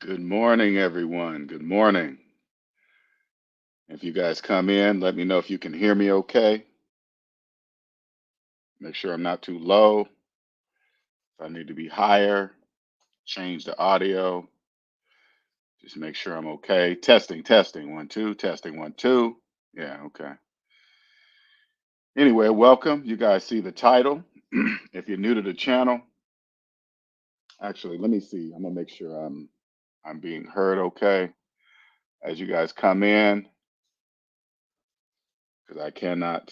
Good morning, everyone. Good morning. If you guys come in, let me know if you can hear me okay. Make sure I'm not too low. If I need to be higher, change the audio. Just make sure I'm okay. Testing, testing. 1, 2, testing, 1, 2. Yeah, okay. Anyway, welcome. You guys see the title. If you're new to the channel, actually, let me see. I'm gonna make sure I'm being heard okay as you guys come in, because I cannot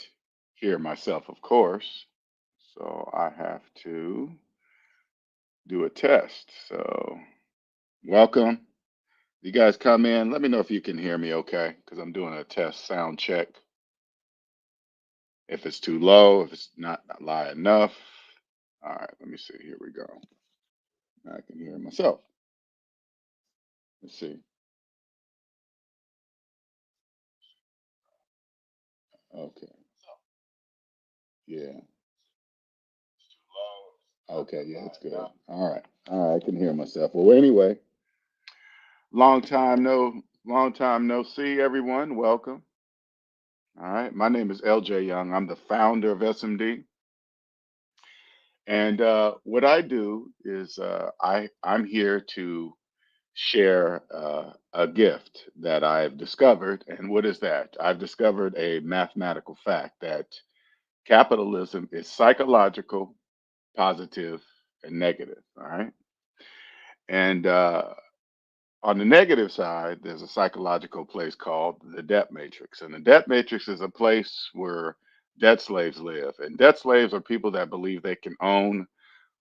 hear myself, of course. So I have to do a test. So welcome. You guys come in. Let me know if you can hear me okay, because I'm doing a test sound check. If it's too low, if it's not loud enough. All right, let me see. Here we go. I can hear myself. Let's see. Okay. Yeah. Okay. Yeah, it's good. All right. All right. I can hear myself. Well, anyway, long time no see, everyone. Welcome. All right. My name is LJ Young. I'm the founder of SMD. And what I do is I'm here to share a gift that I've discovered. And what is that? I've discovered a mathematical fact that capitalism is psychological, positive, and negative. All right. And on the negative side, there's a psychological place called the debt matrix. And the debt matrix is a place where debt slaves live. And debt slaves are people that believe they can own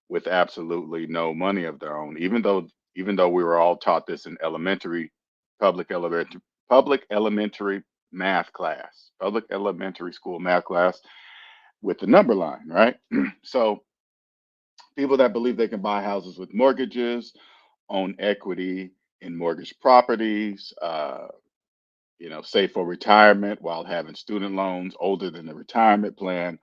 with absolutely no money of their own, even though we were all taught this in public elementary public elementary public elementary school math class with the number line, right? So people that believe they can buy houses with mortgages, own equity in mortgage properties, save for retirement while having student loans older than the retirement plan.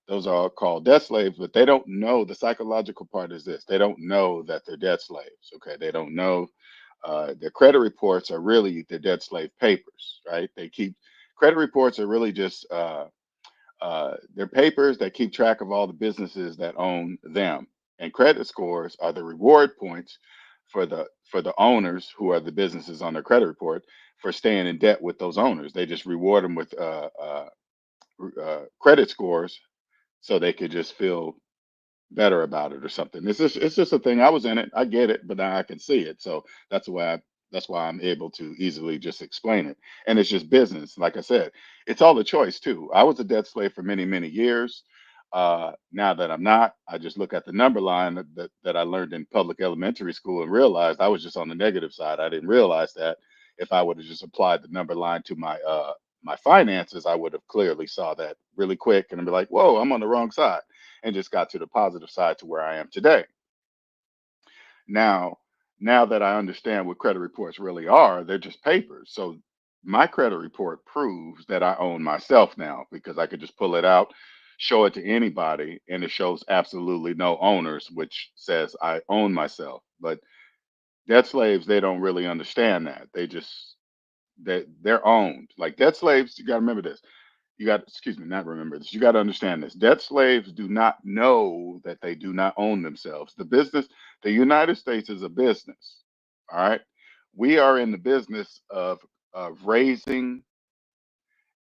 Those are all called debt slaves, but they don't know the psychological part is this. They don't know that they're debt slaves. Okay. They don't know their credit reports are really the debt slave papers, right? Credit reports are really just they're papers that keep track of all the businesses that own them. And credit scores are the reward points for the owners who are the businesses on their credit report for staying in debt with those owners. They just reward them with credit scores so they could just feel better about it or something. It's just a thing. I was in it. I get it, but now I can see it. So that's why I'm able to easily just explain it. And it's just business. Like I said, it's all a choice too. I was a debt slave for many, many years. Now that I'm not, I just look at the number line that I learned in public elementary school and realized I was just on the negative side. I didn't realize that if I would have just applied the number line to my finances, I would have clearly saw that really quick and I'd be like, whoa, I'm on the wrong side, and just got to the positive side to where I am today. Now, now that I understand what credit reports really are, they're just papers. So my credit report proves that I own myself now because I could just pull it out, show it to anybody, and it shows absolutely no owners, which says I own myself. But debt slaves, they don't really understand that. They're owned. Like debt slaves, you got to remember this. Excuse me, not remember this. You got to understand this. Debt slaves do not know that they do not own themselves. The United States is a business. All right. We are in the business of raising,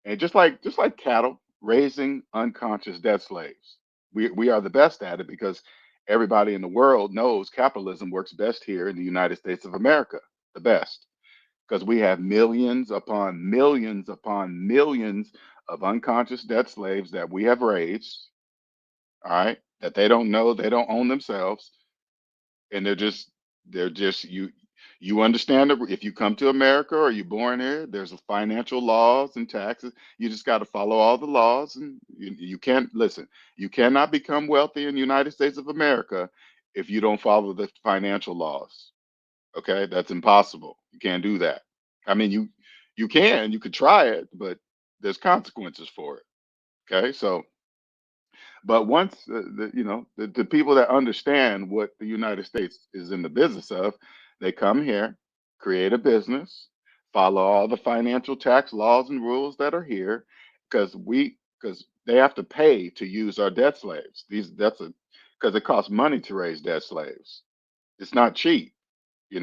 and just like cattle, raising unconscious debt slaves. We are the best at it because everybody in the world knows capitalism works best here in the United States of America, the best, because we have millions upon millions upon millions of unconscious debt slaves that we have raised, all right, that they don't know they don't own themselves, and they're just you understand that if you come to America or you're born here, there's financial laws and taxes. You just got to follow all the laws, and you can't listen. You cannot become wealthy in the United States of America if you don't follow the financial laws. Okay, that's impossible. You can't do that. I mean, you could try it, but there's consequences for it. Okay, so but once the people that understand what the United States is in the business of, they come here. create a business, follow all the financial tax laws and rules that are here, because they have to pay to use our debt slaves. These that's a because it costs money to raise debt slaves. It's not cheap. You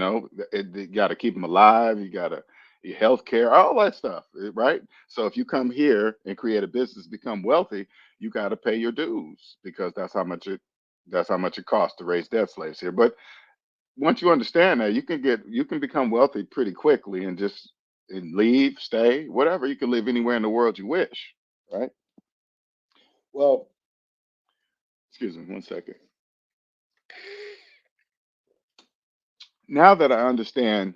got to keep them alive. You got to your health care, all that stuff, right? So if you come here and create a business, become wealthy, you got to pay your dues because that's how much it costs to raise debt slaves here. But once you understand that, you can become wealthy pretty quickly and leave, stay, whatever. You can live anywhere in the world you wish, right? Well, excuse me, one second. Now that I understand,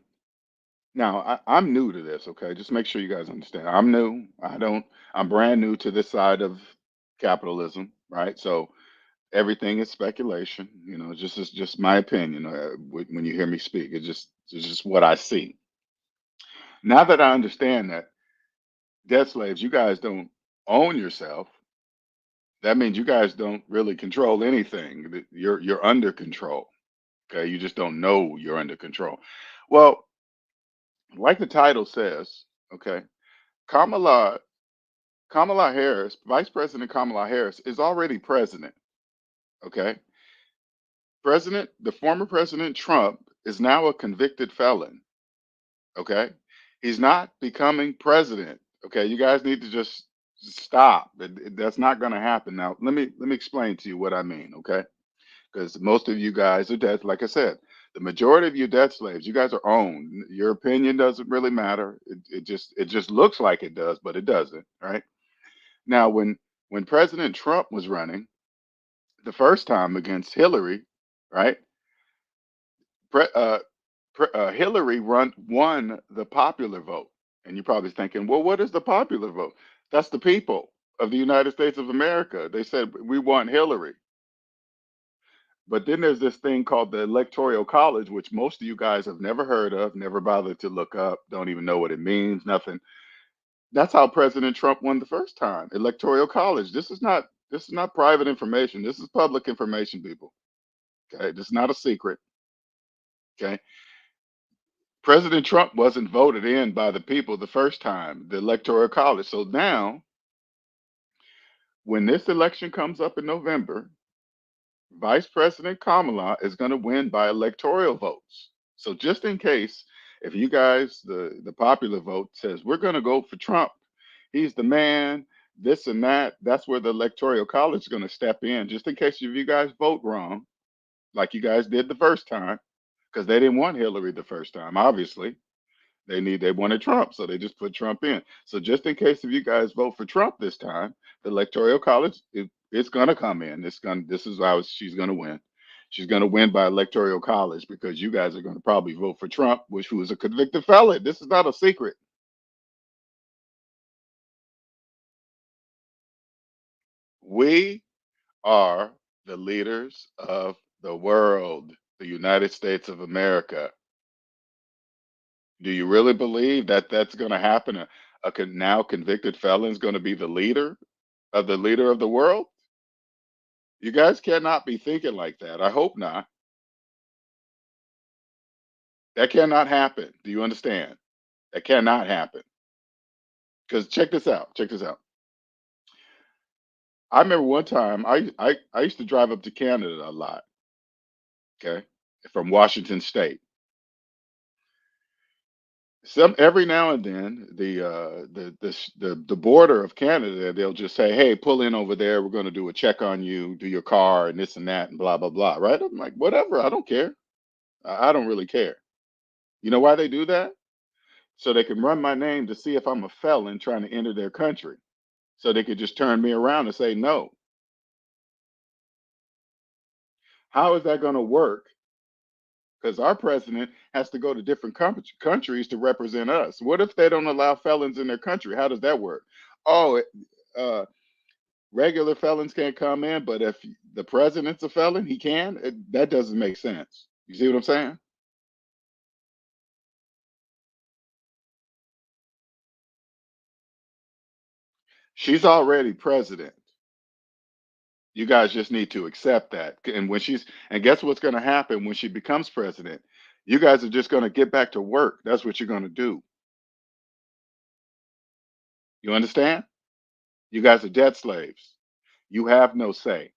now I'm new to this. Okay, just make sure you guys understand. I'm new. I'm brand new to this side of capitalism, right? So everything is speculation. It's just my opinion. When you hear me speak, it's just what I see. Now that I understand that debt slaves, you guys don't own yourself. That means you guys don't really control anything. You're under control. Okay, you just don't know you're under control. Well, like the title says, okay, Kamala Kamala Harris, Vice President Kamala Harris, is already president. Okay, the former President Trump is now a convicted felon. Okay, he's not becoming president. Okay, you guys need to just stop. That's not going to happen. Now, let me explain to you what I mean. Okay, because most of you guys are debt. Like I said, the majority of you debt slaves, you guys are owned. Your opinion doesn't really matter. It just looks like it does, but it doesn't. Right now, when President Trump was running the first time against Hillary, right? Hillary won the popular vote. And you're probably thinking, well, what is the popular vote? That's the people of the United States of America. They said, we want Hillary. But then there's this thing called the Electoral College, which most of you guys have never heard of, never bothered to look up, don't even know what it means, nothing. That's how President Trump won the first time. Electoral College. This is not private information. This is public information, people. Okay. This is not a secret. Okay. President Trump wasn't voted in by the people the first time, the Electoral College. So now, when this election comes up in November, Vice President Kamala is going to win by electoral votes. So just in case, if you guys, the popular vote says we're going to go for Trump, he's the man, this and that, that's where the Electoral College is going to step in. Just in case if you guys vote wrong, like you guys did the first time, because they didn't want Hillary the first time, obviously. They wanted Trump, so they just put Trump in. So just in case if you guys vote for Trump this time, the Electoral College it's gonna come in. This is how she's gonna win. She's gonna win by Electoral College because you guys are gonna probably vote for Trump, which who is a convicted felon. This is not a secret. We are the leaders of the world, the United States of America. Do you really believe that that's going to happen? Now convicted felon is going to be the leader of the world? You guys cannot be thinking like that. I hope not. That cannot happen. Do you understand? That cannot happen. Because check this out. Check this out. I remember one time I used to drive up to Canada a lot. Okay, from Washington State. Some every now and then the border of Canada they'll just say, "Hey, pull in over there. We're going to do a check on you, do your car, and this and that, and blah blah blah." Right? I'm like, whatever. I don't care. I don't really care. You know why they do that? So they can run my name to see if I'm a felon trying to enter their country. So they could just turn me around and say no. How is that going to work? Because our president has to go to different countries to represent us. What if they don't allow felons in their country? How does that work? Oh, uh, regular felons can't come in, but if the president's a felon, he can. That doesn't make sense. You see what I'm saying? She's already president. You guys just need to accept that. And guess what's going to happen when she becomes president? You guys are just going to get back to work. That's what you're going to do. You understand? You guys are debt slaves. You have no say.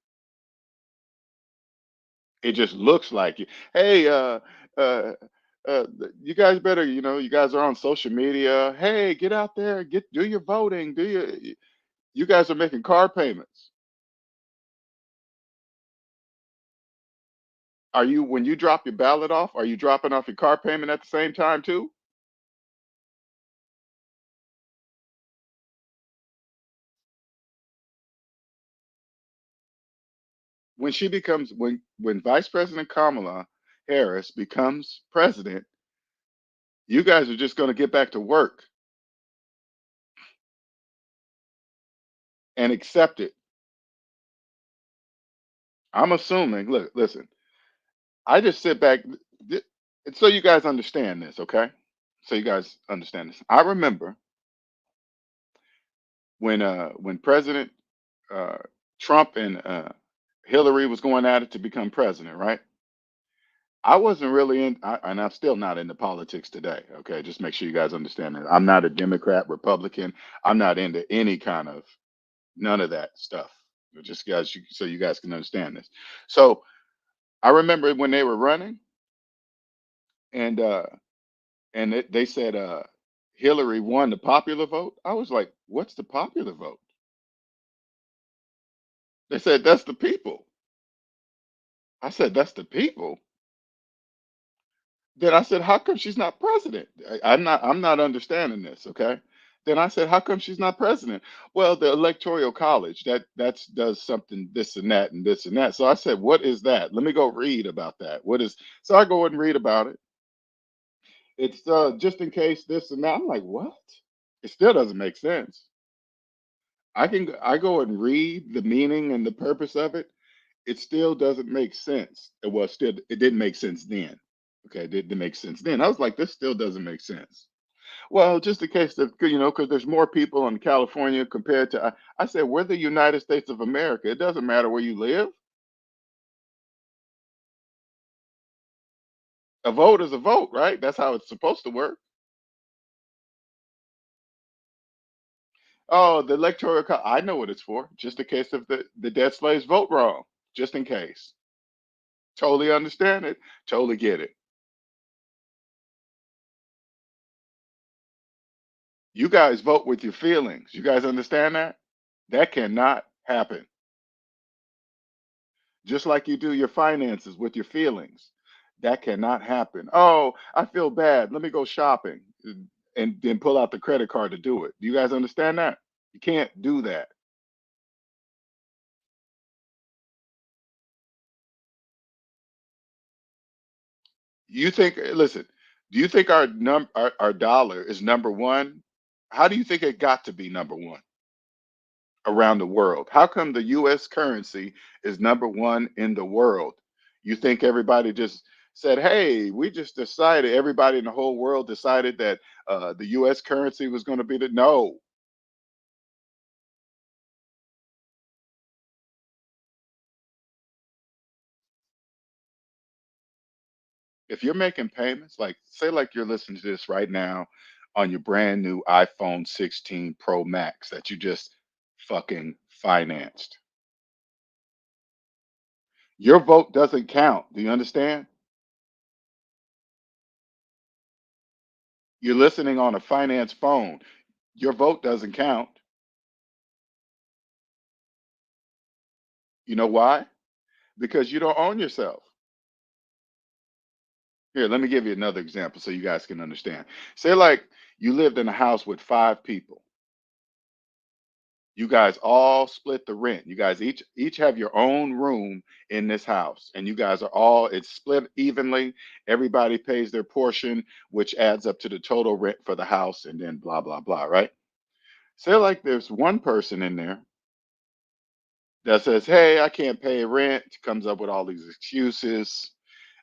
It just looks like it. Hey, uh, you guys better, you guys are on social media. Hey, get out there, do your voting. You guys are making car payments. Are you when you drop your ballot off? Are you dropping off your car payment at the same time too? When Vice President Kamala Harris becomes president, you guys are just going to get back to work and accept it. I'm assuming. Look, listen. I just sit back, th- so you guys understand this, okay? So you guys understand this. I remember when President uh, Trump and Hillary was going at it to become president, right? I wasn't really and I'm still not into politics today. Okay, just make sure you guys understand that. I'm not a Democrat, Republican. I'm not into any kind of none of that stuff. Just guys, so you guys can understand this. So I remember when they were running, and they said Hillary won the popular vote. I was like, "What's the popular vote?" They said that's the people. I said that's the people. Then I said, "How come she's not president?" I'm not understanding this. Okay. Then I said, "How come she's not president?" Well, the electoral college that does something this and that and this and that. So I said, "What is that? Let me go read about that. What is?" So I go and read about it. It's just in case this and that. I'm like, "What?" It still doesn't make sense. I go and read the meaning and the purpose of it. It still doesn't make sense. Well, still it didn't make sense then. Okay, it didn't make sense then. I was like, this still doesn't make sense. Well, just in case that because there's more people in California compared to I said we're the United States of America. It doesn't matter where you live. A vote is a vote, right? That's how it's supposed to work. Oh, the I know what it's for. Just in case if the dead slaves vote wrong. Just in case. Totally understand it. Totally get it. You guys vote with your feelings. You guys understand that? That cannot happen. Just like you do your finances with your feelings. That cannot happen. Oh, I feel bad. Let me go shopping and then pull out the credit card to do it. Do you guys understand that? You can't do that. You think, listen, do you think our dollar is number one? How do you think it got to be number one around the world? How come the US currency is number one in the world? You think everybody just said, hey, we just decided, everybody in the whole world decided that the US currency was going to be the no. If you're making payments, like say like you're listening to this right now on your brand new iPhone 16 Pro Max that you just fucking financed. Your vote doesn't count. Do you understand? You're listening on a finance phone. Your vote doesn't count. You know why? Because you don't own yourself. Here, let me give you another example so you guys can understand. Say like you lived in a house with 5 people. You guys all split the rent. You guys each have your own room in this house, and you guys are all it's split evenly. Everybody pays their portion, which adds up to the total rent for the house, and then blah blah blah. Right? Say like there's one person in there that says, "Hey, I can't pay rent." Comes up with all these excuses,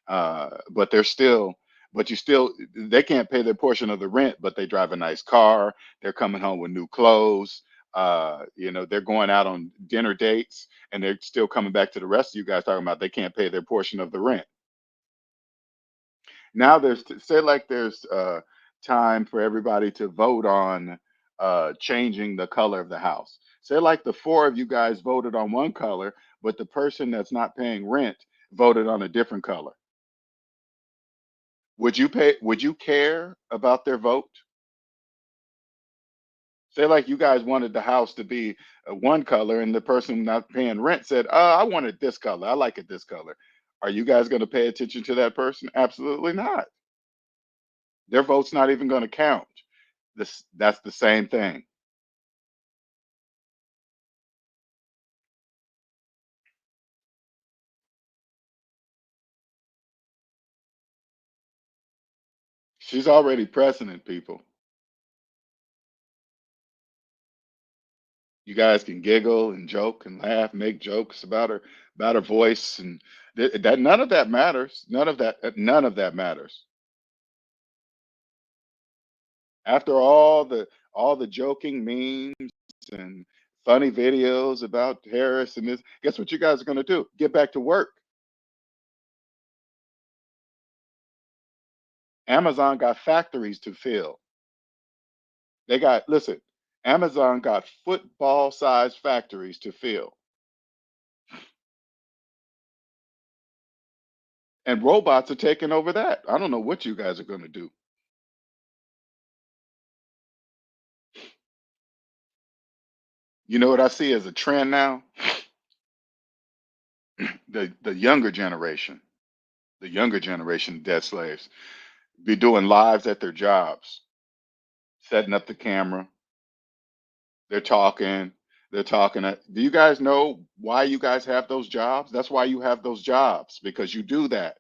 but they're still, but you still, they can't pay their portion of the rent, but they drive a nice car. They're coming home with new clothes. They're going out on dinner dates, and they're still coming back to the rest of you guys talking about they can't pay their portion of the rent. Now there's say like there's time for everybody to vote on changing the color of the house. Say like the four of you guys voted on one color, but the person that's not paying rent voted on a different color. Would you care about their vote? Say like you guys wanted the house to be one color and the person not paying rent said, I wanted this color. I like it this color. Are you guys going to pay attention to that person? Absolutely not. Their vote's not even going to count. That's the same thing. She's already president, people. You guys can giggle and joke and laugh, make jokes about her voice, and that none of that matters. None of that matters. After all the joking memes and funny videos about Harris and this, guess what you guys are going to do? Get back to work. Amazon got factories to fill. They got listen. Amazon got football-sized factories to fill, and robots are taking over that. I don't know what you guys are going to do. You know what I see as a trend now? The younger generation, the younger generation of debt slaves, be doing lives at their jobs, setting up the camera. They're talking. They're talking. Do you guys know why you guys have those jobs? That's why you have those jobs because you do that.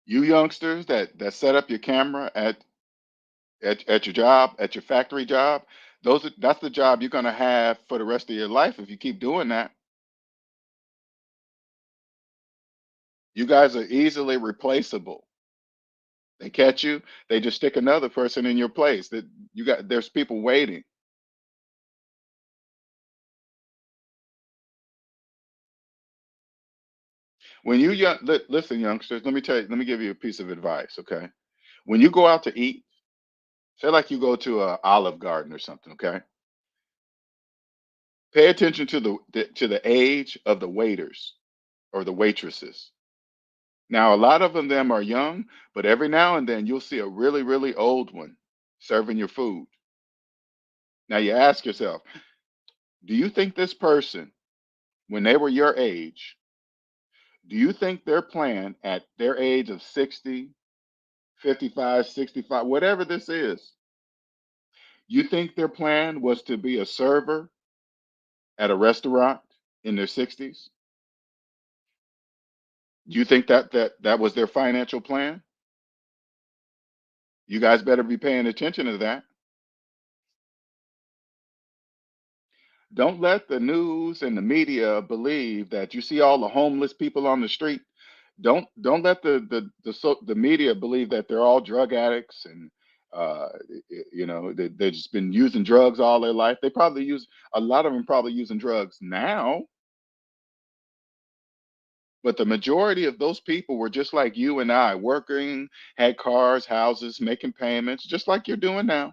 You youngsters that set up your camera at your job, at your factory job, that's the job you're gonna have for the rest of your life if you keep doing that. You guys are easily replaceable. They catch you, they just stick another person in your place. That you got there's people waiting. When you listen, youngsters, let me give you a piece of advice, okay? When you go out to eat, say like you go to a Olive Garden or something, okay? Pay attention to to the age of the waiters or the waitresses. Now, a lot of them are young, but every now and then you'll see a really, really old one serving your food. Now, you ask yourself, do you think this person, when they were your age, do you think their plan at their age of 60, 55, 65, whatever this is, you think their plan was to be a server at a restaurant in their 60s? Do you think that was their financial plan? You guys better be paying attention to that. Don't let the news and the media believe that you see all the homeless people on the street. Don't let the media believe that they're all drug addicts and they've just been using drugs all their life. They probably use a lot of them probably using drugs now, but the majority of those people were just like you and I, working, had cars, houses, making payments, just like you're doing now.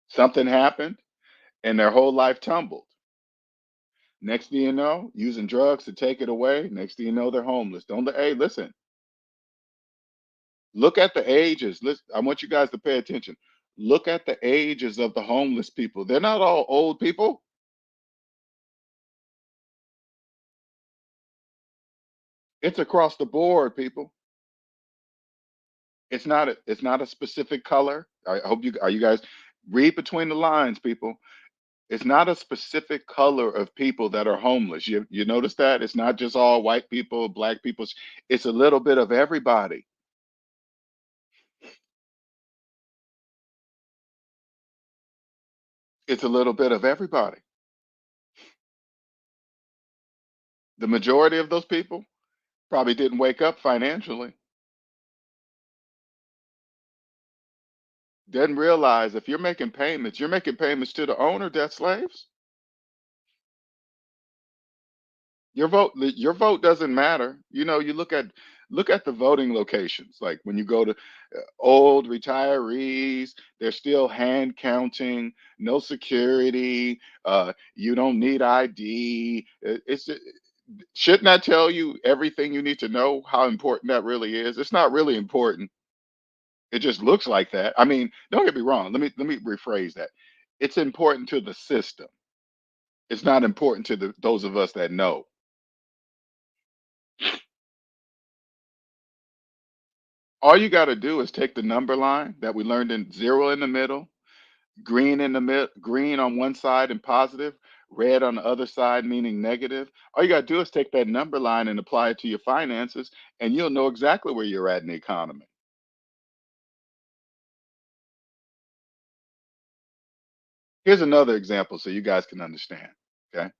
Something happened and their whole life tumbled. Next thing you know, using drugs to take it away. Next thing you know, they're homeless. Don't let, hey, listen, look at the ages. Listen, I want you guys to pay attention. Look at the ages of the homeless people. They're not all old people. It's across the board, people. It's not a specific color. I hope you are you guys read between the lines, people. It's not a specific color of people that are homeless. You notice that? It's not just all white people, black people. It's a little bit of everybody. It's a little bit of everybody. The majority of those people probably didn't wake up financially. Doesn't realize if you're making payments to the owner, debt slaves. Your vote doesn't matter. You know, you look at the voting locations. Like when you go to old retirees, they're still hand counting, no security. You don't need ID. Shouldn't that tell you everything you need to know how important that really is? It's not really important. It just looks like that. I mean, don't get me wrong. Let me rephrase that. It's important to the system. It's not important to those of us that know. All you got to do is take the number line that we learned in zero in the middle, green in the mid, green on one side and positive, red on the other side meaning negative. All you got to do is take that number line and apply it to your finances, and you'll know exactly where you're at in the economy. Here's another example so you guys can understand. Okay.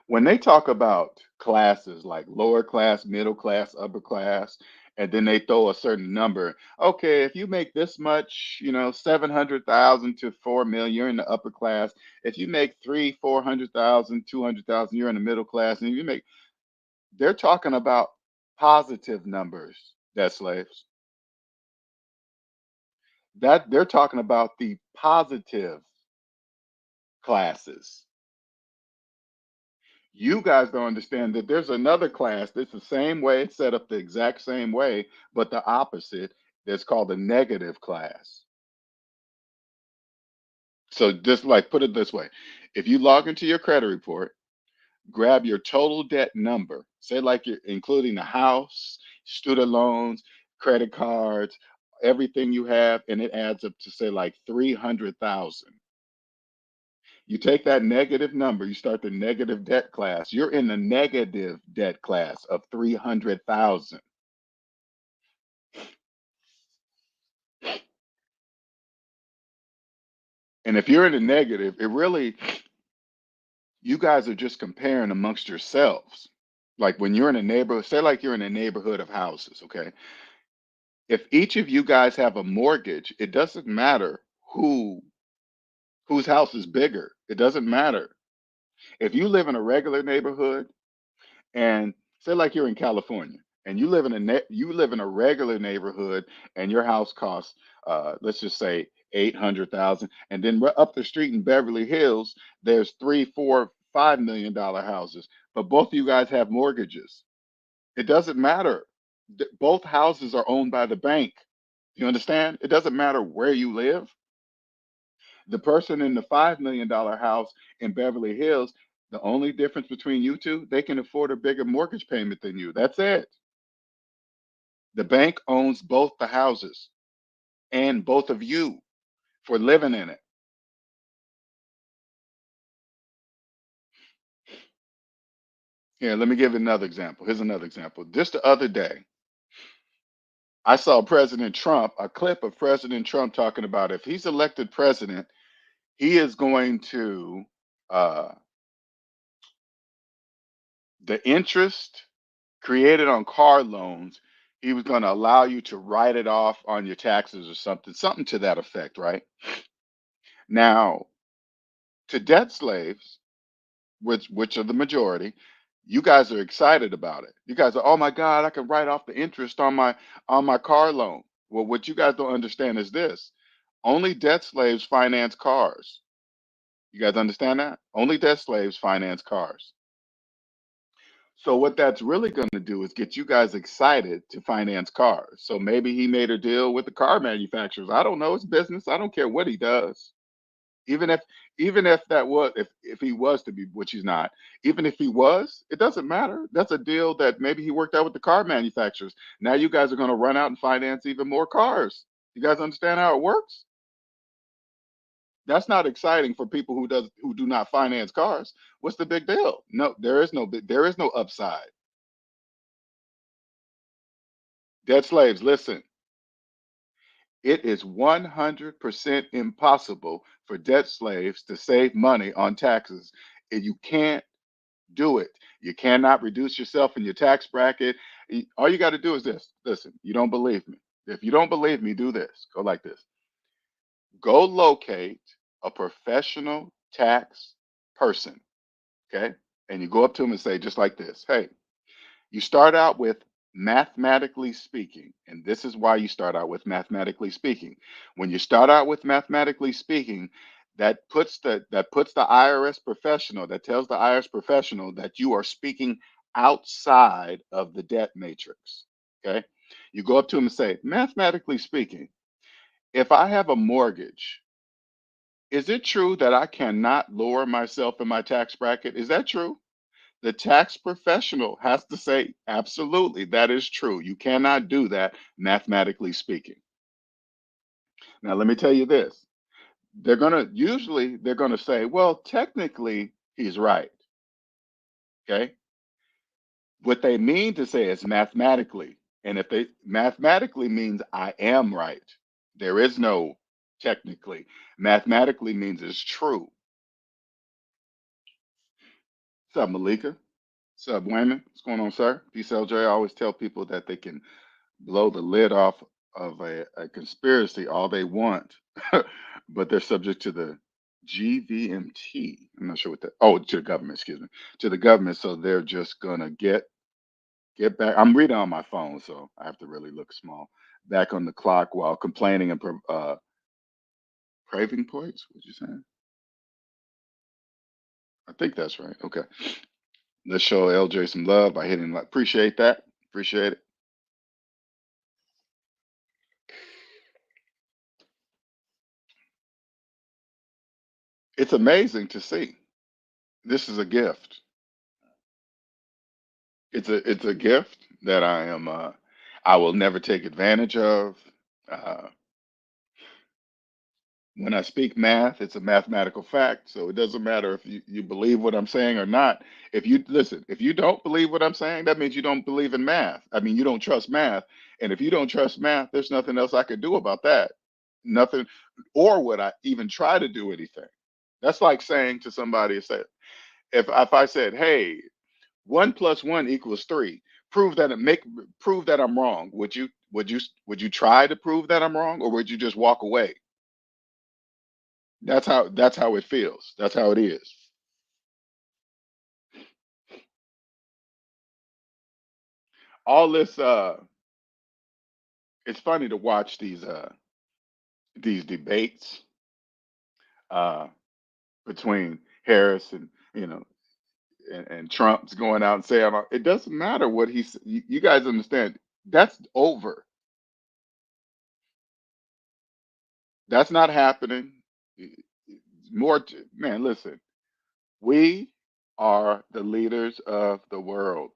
When they talk about classes like lower class, middle class, upper class, and then they throw a certain number. Okay, if you make this much, 700,000 to 4 million, you're in the upper class. If you make three, 400,000, 200,000, you're in the middle class. And you make, they're talking about positive numbers, that slaves. That they're talking about the positive classes. You guys don't understand that there's another class that's the same way, it's set up the exact same way, but the opposite. That's called the negative class. So just like put it this way, if you log into your credit report, grab your total debt number, say like you're including the house, student loans, credit cards, everything you have, and it adds up to say like 300,000. You take that negative number, you start the negative debt class. You're in the negative debt class of 300,000. And if you're in the negative, it really, you guys are just comparing amongst yourselves. Like when you're in a neighborhood, say like you're in a neighborhood of houses, okay? If each of you guys have a mortgage, it doesn't matter whose house is bigger. It doesn't matter. If you live in a regular neighborhood, and say like you're in California and you live in a regular neighborhood and your house costs let's just say 800,000, and then up the street in Beverly Hills there's 3, 4, 5 million dollar houses, but both of you guys have mortgages. It doesn't matter. Both houses are owned by the bank. You understand? It doesn't matter where you live. The person in the $5 million house in Beverly Hills, the only difference between you two, they can afford a bigger mortgage payment than you. That's it. The bank owns both the houses and both of you for living in it. Here, let me give you another example. Here's another example. Just the other day, I saw President Trump, a clip of President Trump talking about if he's elected president, he is going to, uh, the interest created on car loans, he was going to allow you to write it off on your taxes or something to that effect, right? Now, to debt slaves, which are the majority, you guys are excited about it. You guys are, oh my God, I can write off the interest on my car loan. Well, what you guys don't understand is this: only debt slaves finance cars. You guys understand that? Only debt slaves finance cars. So what that's really going to do is get you guys excited to finance cars. So maybe he made a deal with the car manufacturers. I don't know. It's business. I don't care what he does. Even if even if he was to be, which he's not, even if he was, it doesn't matter. That's a deal that maybe he worked out with the car manufacturers. Now you guys are going to run out and finance even more cars. You guys understand how it works? That's not exciting for people who do not finance cars. What's the big deal? No, there is no upside. Dead slaves, listen. It is 100% impossible for debt slaves to save money on taxes. And you can't do it. You cannot reduce yourself in your tax bracket. All you got to do is this. Listen, you don't believe me. If you don't believe me, do this. Go like this. Go locate a professional tax person, okay? And you go up to them and say, just like this, hey, you start out with mathematically speaking, and this is why you start out with mathematically speaking. When you start out with mathematically speaking, that puts the IRS professional, that tells the IRS professional that you are speaking outside of the debt matrix. Okay. You go up to them and say, mathematically speaking, if I have a mortgage, is it true that I cannot lower myself in my tax bracket? Is that true? The tax professional has to say, absolutely, that is true. You cannot do that, mathematically speaking. Now, let me tell you this. They're gonna say, well, technically, he's right. Okay. What they mean to say is mathematically. And if they mathematically means I am right, there is no technically. Mathematically means it's true. What's up, Malika? What's up, Wayman? What's going on, sir? Peace, LJ. I always tell people that they can blow the lid off of a conspiracy all they want, but they're subject to the GVMT. I'm not sure what that. Oh, to the government. Excuse me, to the government. So they're just gonna get back. I'm reading on my phone, so I have to really look small. Back on the clock while complaining and craving points. What you saying? I think that's right. Okay, let's show LJ some love by hitting like. Appreciate that. Appreciate it. It's amazing to see. This is a gift. It's a gift that I will never take advantage of. Uh, when I speak math, it's a mathematical fact, so it doesn't matter if you believe what I'm saying or not. If you listen, if you don't believe what I'm saying, that means you don't believe in math. I mean, you don't trust math, and if you don't trust math, there's nothing else I could do about that. Nothing, or would I even try to do anything? That's like saying to somebody, say, if I said, "Hey, 1 plus 1 equals 3. Prove that I'm wrong. Would you try to prove that I'm wrong, or would you just walk away? That's how it feels. That's how it is. All this it's funny to watch these debates uh between Harris and and Trump's going out and saying it doesn't matter what you guys understand. That's over. That's not happening. Man, listen. We are the leaders of the world.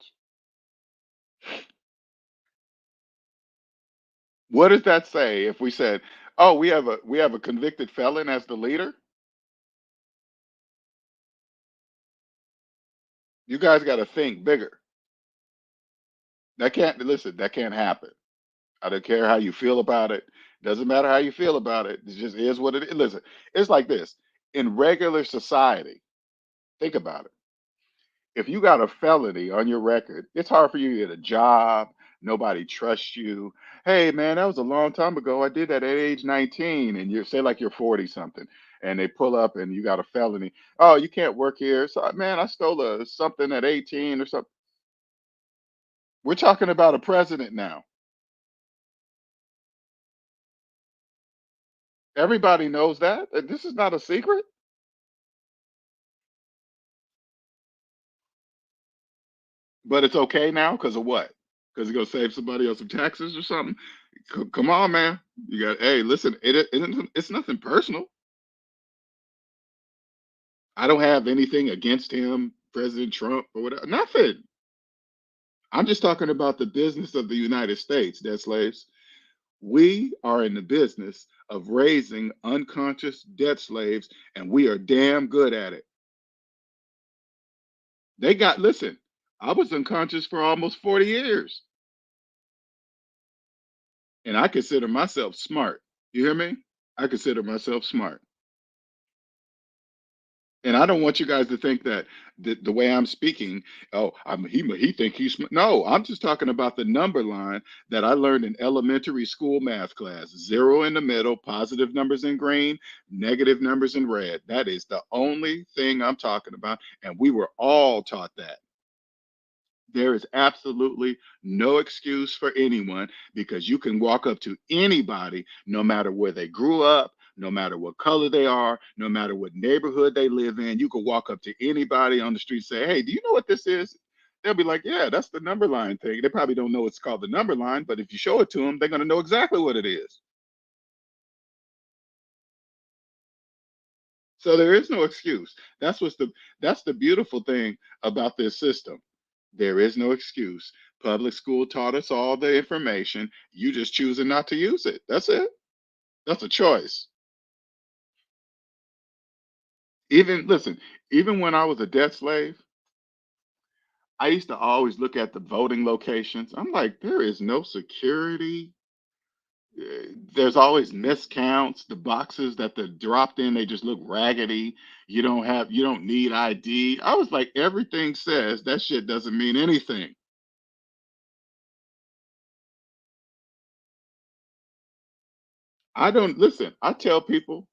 What does that say if we said, "Oh, we have a convicted felon as the leader"? You guys got to think bigger. That can't happen. I don't care how you feel about it. Doesn't matter how you feel about it. It just is what it is. Listen, it's like this. In regular society, think about it. If you got a felony on your record, it's hard for you to get a job. Nobody trusts you. Hey, man, that was a long time ago. I did that at age 19, and you say like you're 40 something, and they pull up and you got a felony. Oh, you can't work here. So, man, I stole something at 18 or something. We're talking about a president now. Everybody knows that. This is not a secret. But it's okay now because of what? Because you're gonna save somebody on some taxes or something? Come on, man. You got. Hey, listen. It's nothing personal. I don't have anything against him, President Trump, or whatever. Nothing. I'm just talking about the business of the United States, debt slaves. We are in the business of raising unconscious debt slaves, and we are damn good at it. Listen, I was unconscious for almost 40 years, and I consider myself smart. You hear me? I consider myself smart. And I don't want you guys to think that the way I'm speaking, oh, he think he's no. I'm just talking about the number line that I learned in elementary school math class. Zero in the middle, positive numbers in green, negative numbers in red. That is the only thing I'm talking about, and we were all taught that. There is absolutely no excuse for anyone because you can walk up to anybody, no matter where they grew up, no matter what color they are, no matter what neighborhood they live in. You can walk up to anybody on the street, say, "Hey, do you know what this is?" They'll be like, "Yeah, that's the number line thing." They probably don't know it's called the number line, but if you show it to them, they're going to know exactly what it is. So there is no excuse. That's the beautiful thing about this system. There is no excuse. Public school taught us all the information. You just choosing not to use it. That's it. That's a choice. Even listen, even when I was a debt slave, I used to always look at the voting locations. I'm like, there is no security. There's always miscounts. The boxes that they're dropped in, they just look raggedy. You don't need ID. I was like, everything says that shit doesn't mean anything. I don't listen. I tell people,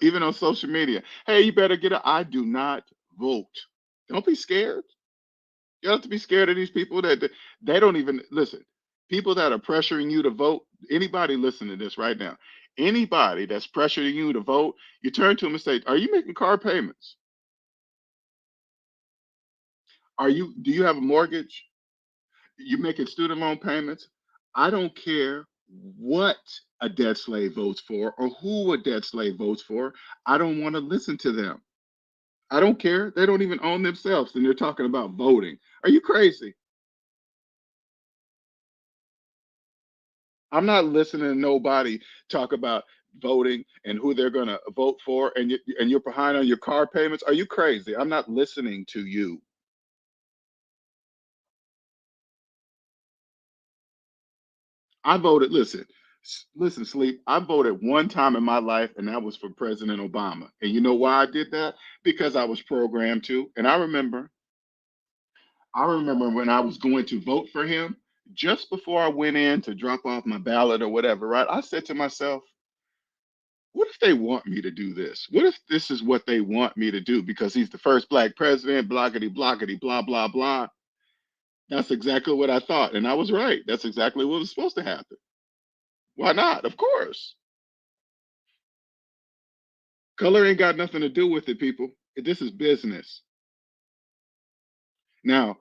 even on social media, hey, you better get a. I do not vote. Don't be scared. You don't have to be scared of these people that they don't even listen. People that are pressuring you to vote. Anybody listen to this right now? Anybody that's pressuring you to vote, you turn to them and say, "Are you making car payments? Are you? Do you have a mortgage? You making student loan payments? I don't care what a debt slave votes for or who a debt slave votes for. I don't want to listen to them. I don't care. They don't even own themselves, and they're talking about voting. Are you crazy? I'm not listening to nobody talk about voting and who they're going to vote for, and you're behind on your car payments. Are you crazy? I'm not listening to you. I voted. Listen, listen, sleep. I voted one time in my life, and that was for President Obama. And you know why I did that? Because I was programmed to. And I remember when I was going to vote for him, just before I went in to drop off my ballot or whatever, right? I said to myself, what if they want me to do this? What if this is what they want me to do because he's the first black president, blockety, blockety, blah, blah, blah. That's exactly what I thought. And I was right. That's exactly what was supposed to happen. Why not? Of course. Color ain't got nothing to do with it, people. This is business. Now,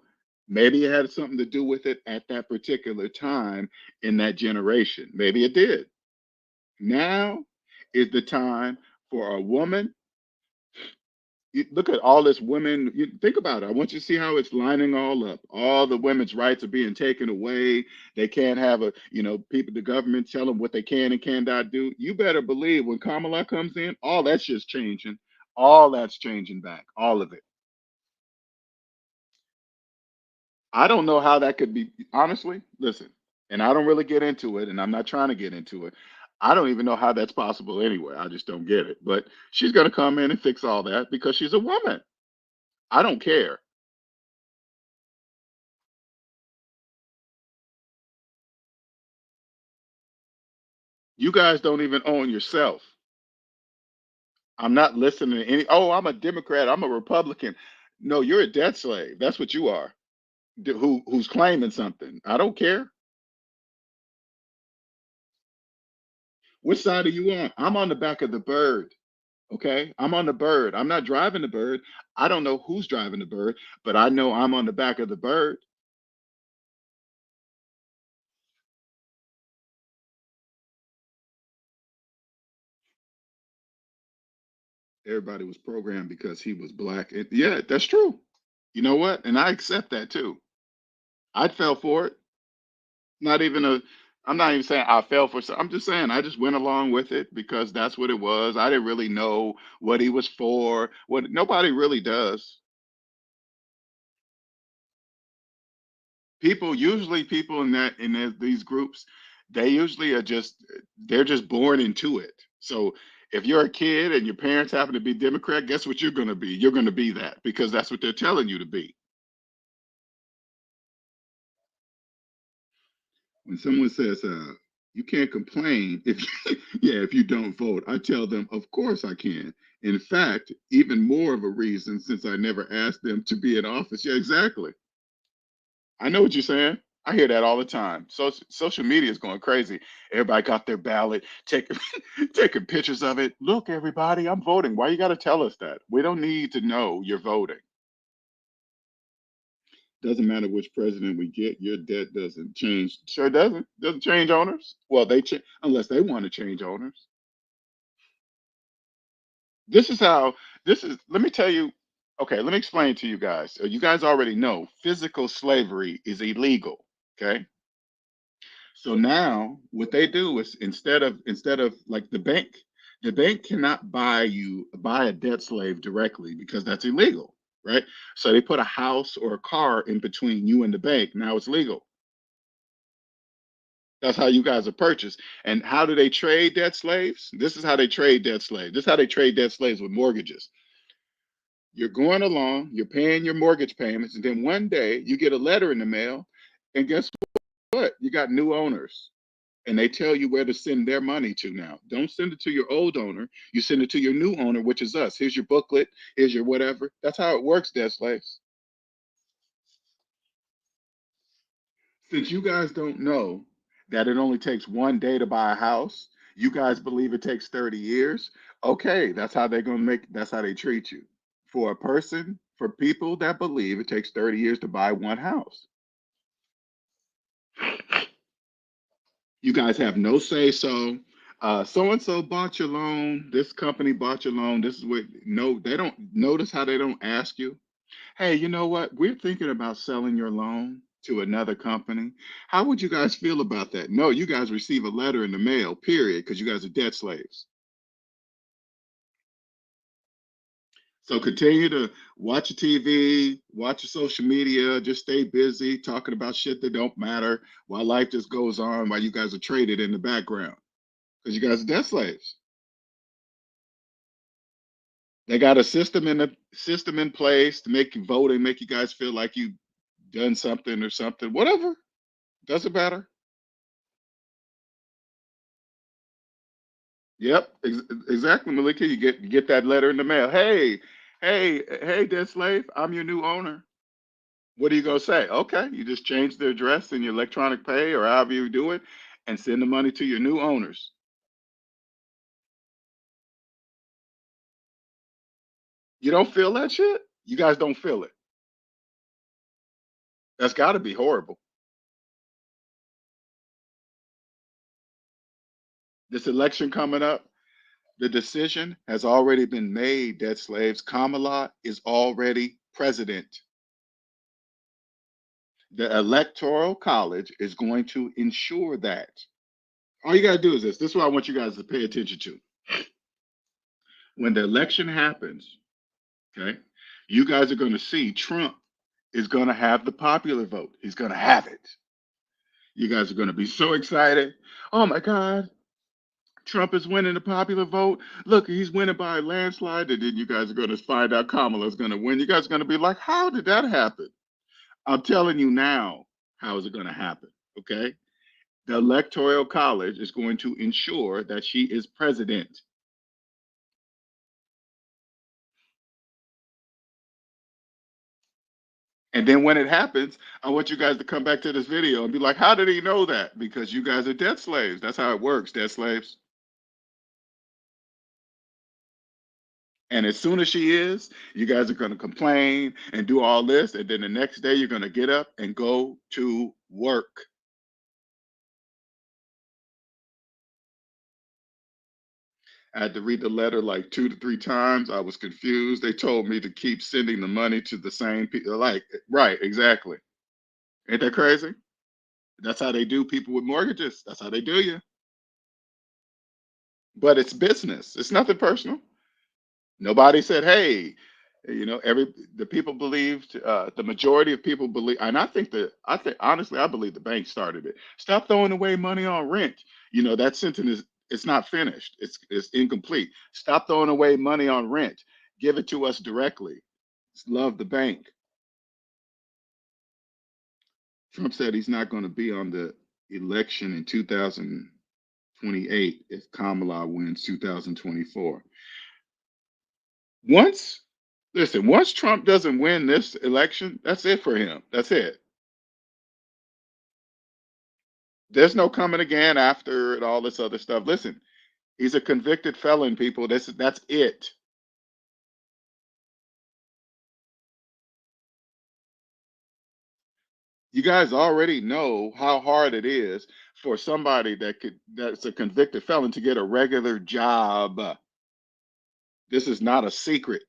maybe it had something to do with it at that particular time in that generation. Maybe it did. Now is the time for a woman. You look at all this women. You think about it. I want you to see how it's lining all up. All the women's rights are being taken away. They can't have people, the government tell them what they can and cannot do. You better believe when Kamala comes in, all that's just changing. All that's changing back. All of it. I don't know how that could be. Honestly, listen, and I don't really get into it, and I'm not trying to get into it. I don't even know how that's possible anyway. I just don't get it. But she's going to come in and fix all that because she's a woman. I don't care. You guys don't even own yourself. I'm not listening to any. Oh, I'm a Democrat. I'm a Republican. No, you're a debt slave. That's what you are. Who's claiming something? I don't care. Which side are you on? I'm on the back of the bird. Okay, I'm on the bird. I'm not driving the bird. I don't know who's driving the bird, but I know I'm on the back of the bird. Everybody was programmed because he was black. Yeah, that's true. You know what? And I accept that too. I fell for it. Not even a. I'm not even saying I fell for. I'm just saying I just went along with it because that's what it was. I didn't really know what he was for. What nobody really does. People in these groups, they usually are just they're just born into it. So If you're a kid and your parents happen to be Democrat, guess what you're going to be? You're going to be that because that's what they're telling you to be. When someone says, you can't complain if yeah, if you don't vote, I tell them, of course I can. In fact, even more of a reason since I never asked them to be in office. Yeah, exactly. I know what you're saying. I hear that all the time. Social media is going crazy. Everybody got their ballot, taking taking pictures of it. Look, everybody, I'm voting. Why you got to tell us that? We don't need to know you're voting. Doesn't matter which president we get, your debt doesn't change. Sure doesn't. Doesn't change owners. Well, unless they want to change owners. This is how this is. Let me tell you. Okay, let me explain to you guys. So you guys already know physical slavery is illegal. Okay. So now what they do is instead of like the bank cannot buy a debt slave directly because that's illegal, right? So they put a house or a car in between you and the bank. Now it's legal. That's how you guys are purchased. And how do they trade debt slaves? This is how they trade debt slaves. This is how they trade debt slaves with mortgages. You're going along, you're paying your mortgage payments, and then one day you get a letter in the mail, and guess what? You got new owners. And they tell you where to send their money to now. Don't send it to your old owner. You send it to your new owner, which is us. Here's your booklet. Here's your whatever. That's how it works, debt slaves. Since you guys don't know that it only takes one day to buy a house, you guys believe it takes 30 years. Okay, that's how they're going to that's how they treat you. For people that believe it takes 30 years to buy one house, you guys have no say so. So and so bought your loan. This company bought your loan. This is what, no, they don't notice how they don't ask you. Hey, you know what? We're thinking about selling your loan to another company. How would you guys feel about that? No, you guys receive a letter in the mail, period, because you guys are debt slaves. So continue to watch your TV, watch your social media, just stay busy talking about shit that don't matter while life just goes on while you guys are traded in the background because you guys are debt slaves. They got a system in place to make you vote and make you guys feel like you done something or something. Whatever. Doesn't matter. Yep, exactly, Malika. You get that letter in the mail. Hey, dead slave, I'm your new owner. What are you gonna say? Okay, you just change the address in your electronic pay or however you do it, and send the money to your new owners. You don't feel that shit? You guys don't feel it. That's got to be horrible. This election coming up, the decision has already been made, dead slaves. Kamala is already president. The Electoral College is going to ensure that. All you got to do is this. This is what I want you guys to pay attention to. When the election happens, okay, you guys are going to see Trump is going to have the popular vote. He's going to have it. You guys are going to be so excited. Oh my God, Trump is winning the popular vote. Look, he's winning by a landslide. And then you guys are going to find out Kamala is going to win. You guys are going to be like, how did that happen? I'm telling you now, how is it going to happen? Okay. The Electoral College is going to ensure that she is president. And then when it happens, I want you guys to come back to this video and be like, how did he know that? Because you guys are debt slaves. That's how it works, debt slaves. And as soon as she is, you guys are going to complain and do all this. And then the next day, you're going to get up and go to work. I had to read the letter like 2 to 3 times. I was confused. They told me to keep sending the money to the same people. Like, right, exactly. Ain't that crazy? That's how they do people with mortgages. That's how they do you. But it's business. It's nothing personal. Nobody said, "Hey, every the people believed the majority of people believe." And I think honestly, I believe the bank started it. Stop throwing away money on rent. That sentence is It's not finished. It's incomplete. Stop throwing away money on rent. Give it to us directly. Love the bank. Trump said he's not going to be on the election in 2028 if Kamala wins 2024. Once, listen, once Trump doesn't win this election, that's it for him. That's it. There's no coming again after and all this other stuff. Listen, he's a convicted felon, people. That's it. You guys already know how hard it is for somebody that's a convicted felon to get a regular job. This is not a secret.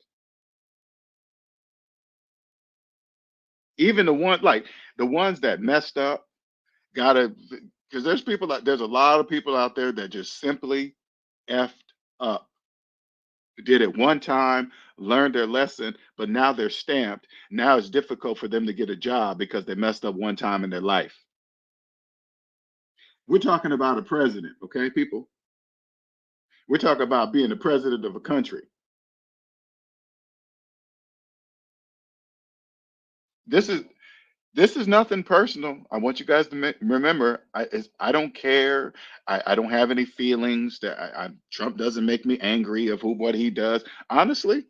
Even the ones that messed up gotta, because there's a lot of people out there that just simply effed up. Did it one time, learned their lesson, but now they're stamped. Now it's difficult for them to get a job because they messed up one time in their life. We're talking about a president, okay, people? We're talking about being the president of a country. This is this is nothing personal. I want you guys to remember. I don't care. I don't have any feelings that Trump doesn't make me angry of who what he does. Honestly,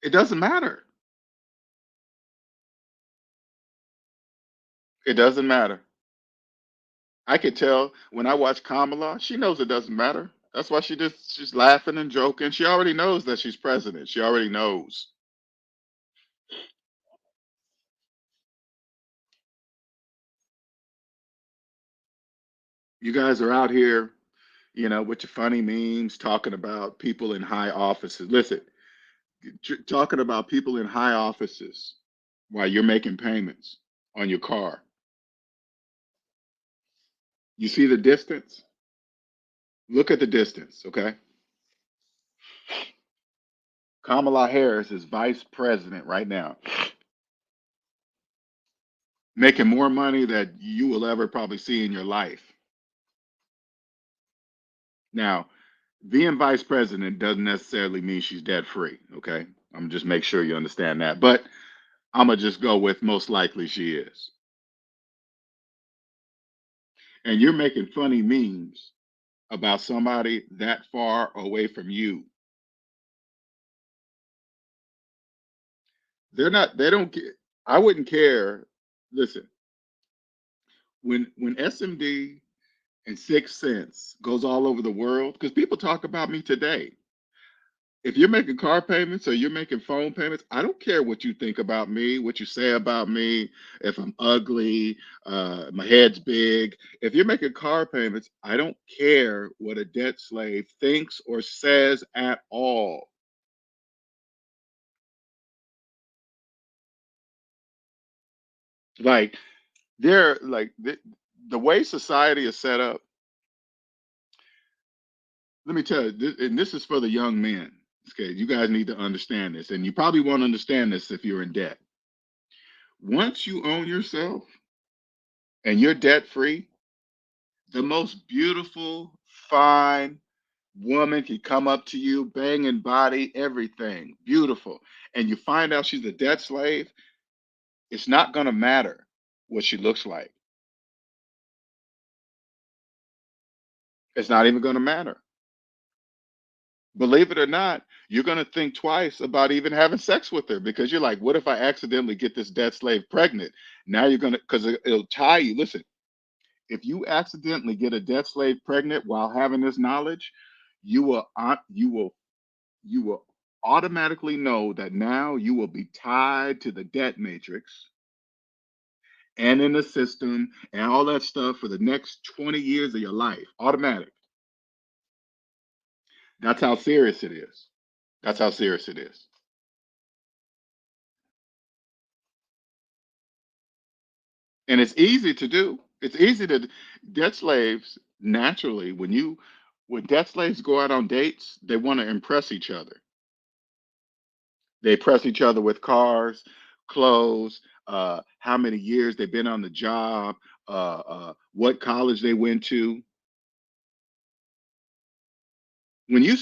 it doesn't matter. It doesn't matter. I could tell when I watch Kamala, she knows it doesn't matter. That's why she's laughing and joking. She already knows that she's president. She already knows. You guys are out here, with your funny memes talking about people in high offices. Listen, talking about people in high offices while you're making payments on your car. You see the distance? Look at the distance, okay? Kamala Harris is vice president right now, making more money that you will ever probably see in your life. Now, being vice president doesn't necessarily mean she's debt free, okay? I'm just make sure you understand that. But I'm gonna just go with most likely she is. And you're making funny memes about somebody that far away from you. They don't care. I wouldn't care. Listen, when SMD and 6 cents goes all over the world, because people talk about me today. If you're making car payments or you're making phone payments, I don't care what you think about me, what you say about me, if I'm ugly, my head's big. If you're making car payments, I don't care what a debt slave thinks or says at all. Like the way society is set up. Let me tell you, and this is for the young men. Okay, you guys need to understand this, and you probably won't understand this if you're in debt. Once you own yourself and you're debt free, the most beautiful, fine woman can come up to you, banging body, everything, beautiful, and you find out she's a debt slave. It's not going to matter what she looks like. It's not even going to matter. Believe it or not, you're going to think twice about even having sex with her because you're like, what if I accidentally get this debt slave pregnant? Now you're going to, because it'll tie you. Listen, if you accidentally get a debt slave pregnant while having this knowledge, you will, you will automatically know that now you will be tied to the debt matrix and in the system and all that stuff for the next 20 years of your life. Automatic. That's how serious it is. That's how serious it is. And it's easy to do. It's easy to debt slaves naturally when debt slaves go out on dates, they want to impress each other. They impress each other with cars, clothes, how many years they've been on the job, what college they went to. When you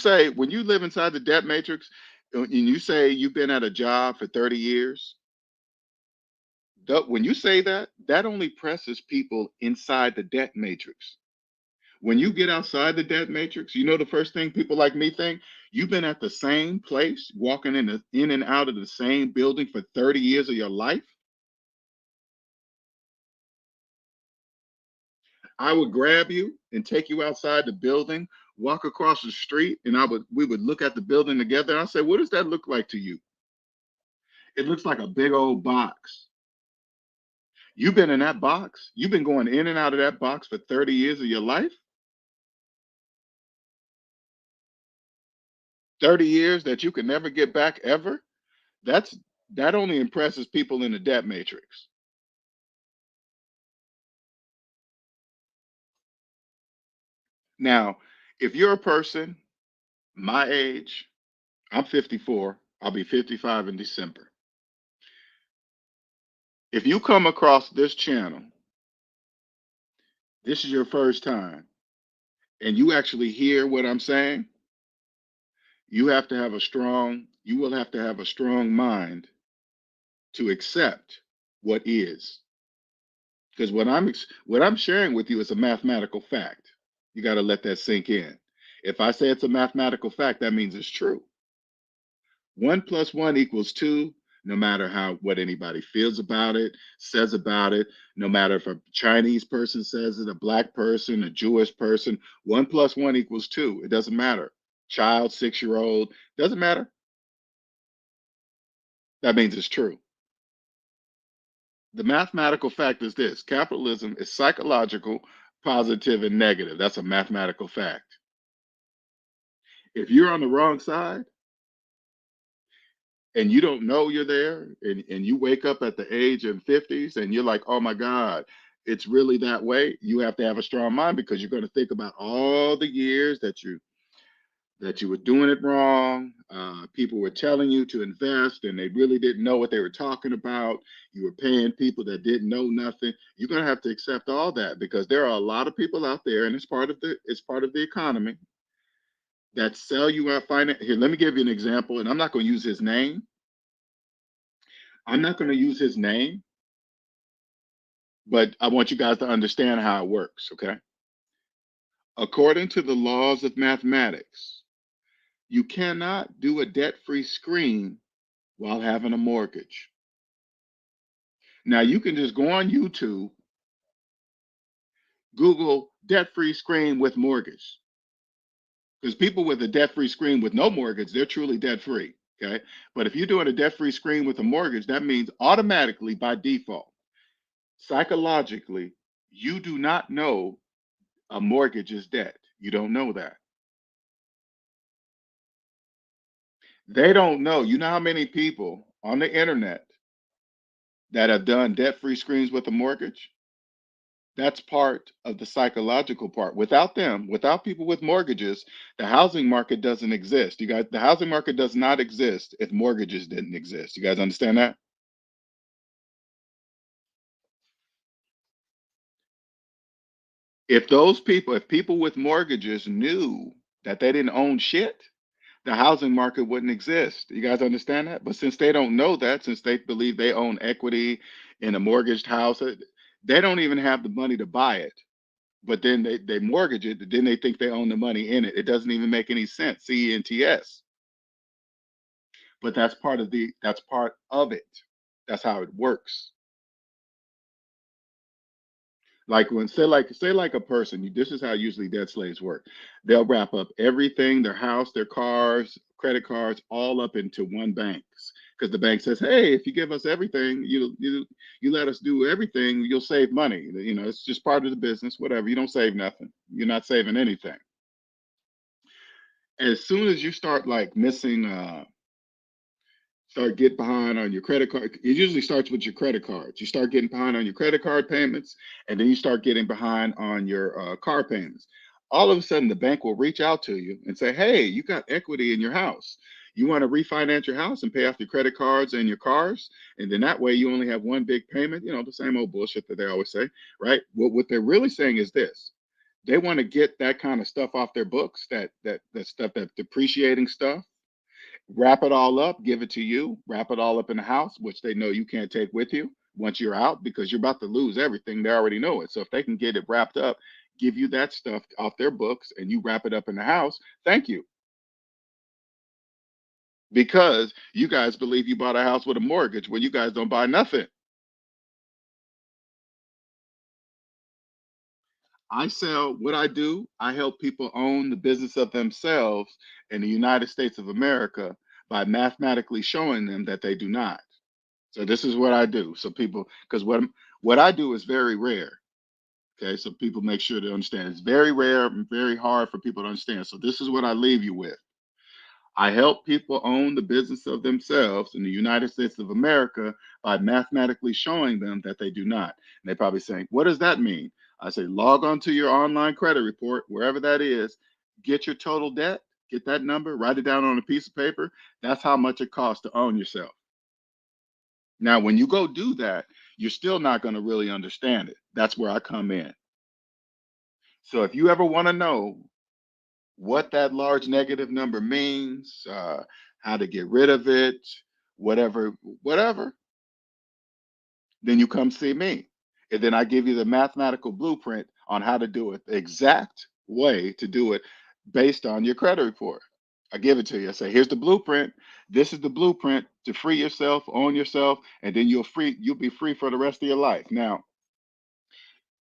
live inside the debt matrix, and you say you've been at a job for 30 years, when you say that, that only presses people inside the debt matrix. When you get outside the debt matrix, you know the first thing people like me think? You've been at the same place, walking in and out of the same building for 30 years of your life. I would grab you and take you outside the building, walk across the street, and I would we would look at the building together. And I say, what does that look like to you? It looks like a big old box. You've been in that box. You've been going in and out of that box for 30 years of your life. 30 years that you can never get back ever. That's that only impresses people in the debt matrix. Now, if you're a person my age, I'm 54, I'll be 55 in December. If you come across this channel, this is your first time, and you actually hear what I'm saying, you will have to have a strong mind to accept what is. Because what I'm sharing with you is a mathematical fact. You got to let that sink in. If I say it's a mathematical fact, that means it's true. 1 plus 1 equals 2, no matter how what anybody feels about it, says about it, no matter if a Chinese person says it, a black person, a Jewish person, 1 plus 1 equals 2. It doesn't matter. Child, 6-year old, doesn't matter. That means it's true. The mathematical fact is this: capitalism is psychological, positive, and negative. That's a mathematical fact. If you're on the wrong side, and you don't know you're there, and you wake up at the age of 50s and you're like, oh my God, it's really that way. You have to have a strong mind, because you're going to think about all the years that you were doing it wrong. People were telling you to invest and they really didn't know what they were talking about. You were paying people that didn't know nothing. You're going to have to accept all that, because there are a lot of people out there, and it's part of the economy, that sell you out finance. Here, let me give you an example, and I'm not going to use his name. I'm not going to use his name, but I want you guys to understand how it works, okay? According to the laws of mathematics, you cannot do a debt-free screen while having a mortgage. Now, you can just go on YouTube, Google debt-free screen with mortgage, because people with a debt-free screen with no mortgage, they're truly debt-free, okay? But if you're doing a debt-free screen with a mortgage, that means automatically, by default, psychologically, you do not know a mortgage is debt. You don't know that. They don't know. You know how many people on the internet that have done debt-free screens with a mortgage? That's part of the psychological part. Without them, without people with mortgages, the housing market doesn't exist. You guys, the housing market does not exist if mortgages didn't exist. You guys understand that? If people with mortgages knew that they didn't own shit, the housing market wouldn't exist. You guys understand that? But since they don't know that, since they believe they own equity in a mortgaged house, they don't even have the money to buy it. But then they mortgage it, then they think they own the money in it. It doesn't even make any sense. CENTS. But that's part of it. That's how it works. Like when say like a person, this is how usually debt slaves work. They'll wrap up everything, their house, their cars, credit cards, all up into one bank. Because the bank says, hey, if you give us everything, you let us do everything, you'll save money. You know, it's just part of the business, whatever. You don't save nothing. You're not saving anything. As soon as you start like missing start getting behind on your credit card. It usually starts with your credit cards. You start getting behind on your credit card payments, and then you start getting behind on your car payments. All of a sudden, the bank will reach out to you and say, hey, you got equity in your house. You want to refinance your house and pay off your credit cards and your cars, and then that way you only have one big payment. The same old bullshit that they always say, right? What they're really saying is this: they want to get that kind of stuff off their books, that stuff, that depreciating stuff, wrap it all up, give it to you, wrap it all up in the house, which they know you can't take with you once you're out, because you're about to lose everything. They already know it. So if they can get it wrapped up, give you that stuff off their books, and you wrap it up in the house, thank you. Because you guys believe you bought a house with a mortgage when you guys don't buy nothing. I sell what I do. I help people own the business of themselves in the United States of America by mathematically showing them that they do not. So this is what I do. So people, because what I do is very rare. Okay, so people make sure to understand it's very rare and very hard for people to understand. So this is what I leave you with. I help people own the business of themselves in the United States of America by mathematically showing them that they do not. And they probably saying, what does that mean? I say, log on to your online credit report, wherever that is, get your total debt, get that number, write it down on a piece of paper. That's how much it costs to own yourself. Now, when you go do that, you're still not going to really understand it. That's where I come in. So if you ever want to know what that large negative number means, how to get rid of it, whatever, then you come see me. And then I give you the mathematical blueprint on how to do it, the exact way to do it based on your credit report. I give it to you. I say, here's the blueprint. This is the blueprint to free yourself, own yourself, and then you'll be free for the rest of your life. Now,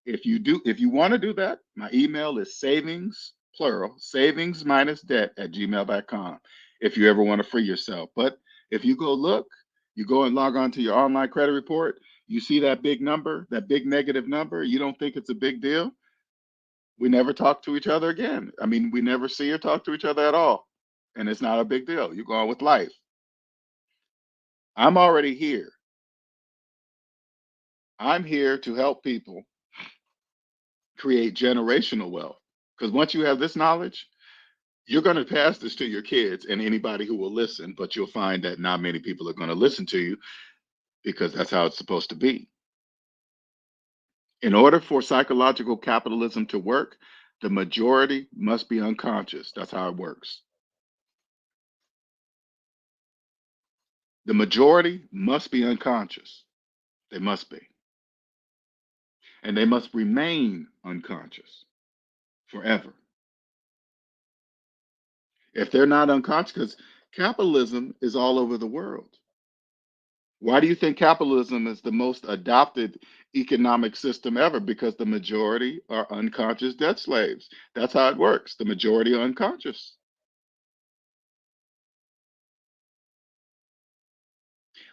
if you want to do that, my email is savings, plural, savings minus debt at gmail.com if you ever want to free yourself. But if you go look, you go and log on to your online credit report, you see that big number, that big negative number, you don't think it's a big deal, we never talk to each other again. I mean, we never see or talk to each other at all. And it's not a big deal. You go on with life. I'm already here. I'm here to help people create generational wealth. Because once you have this knowledge, you're going to pass this to your kids and anybody who will listen, but you'll find that not many people are going to listen to you because that's how it's supposed to be. In order for psychological capitalism to work, the majority must be unconscious. That's how it works. The majority must be unconscious. They must be. And they must remain unconscious forever. If they're not unconscious, because capitalism is all over the world. Why do you think capitalism is the most adopted economic system ever? Because the majority are unconscious debt slaves. That's how it works. The majority are unconscious.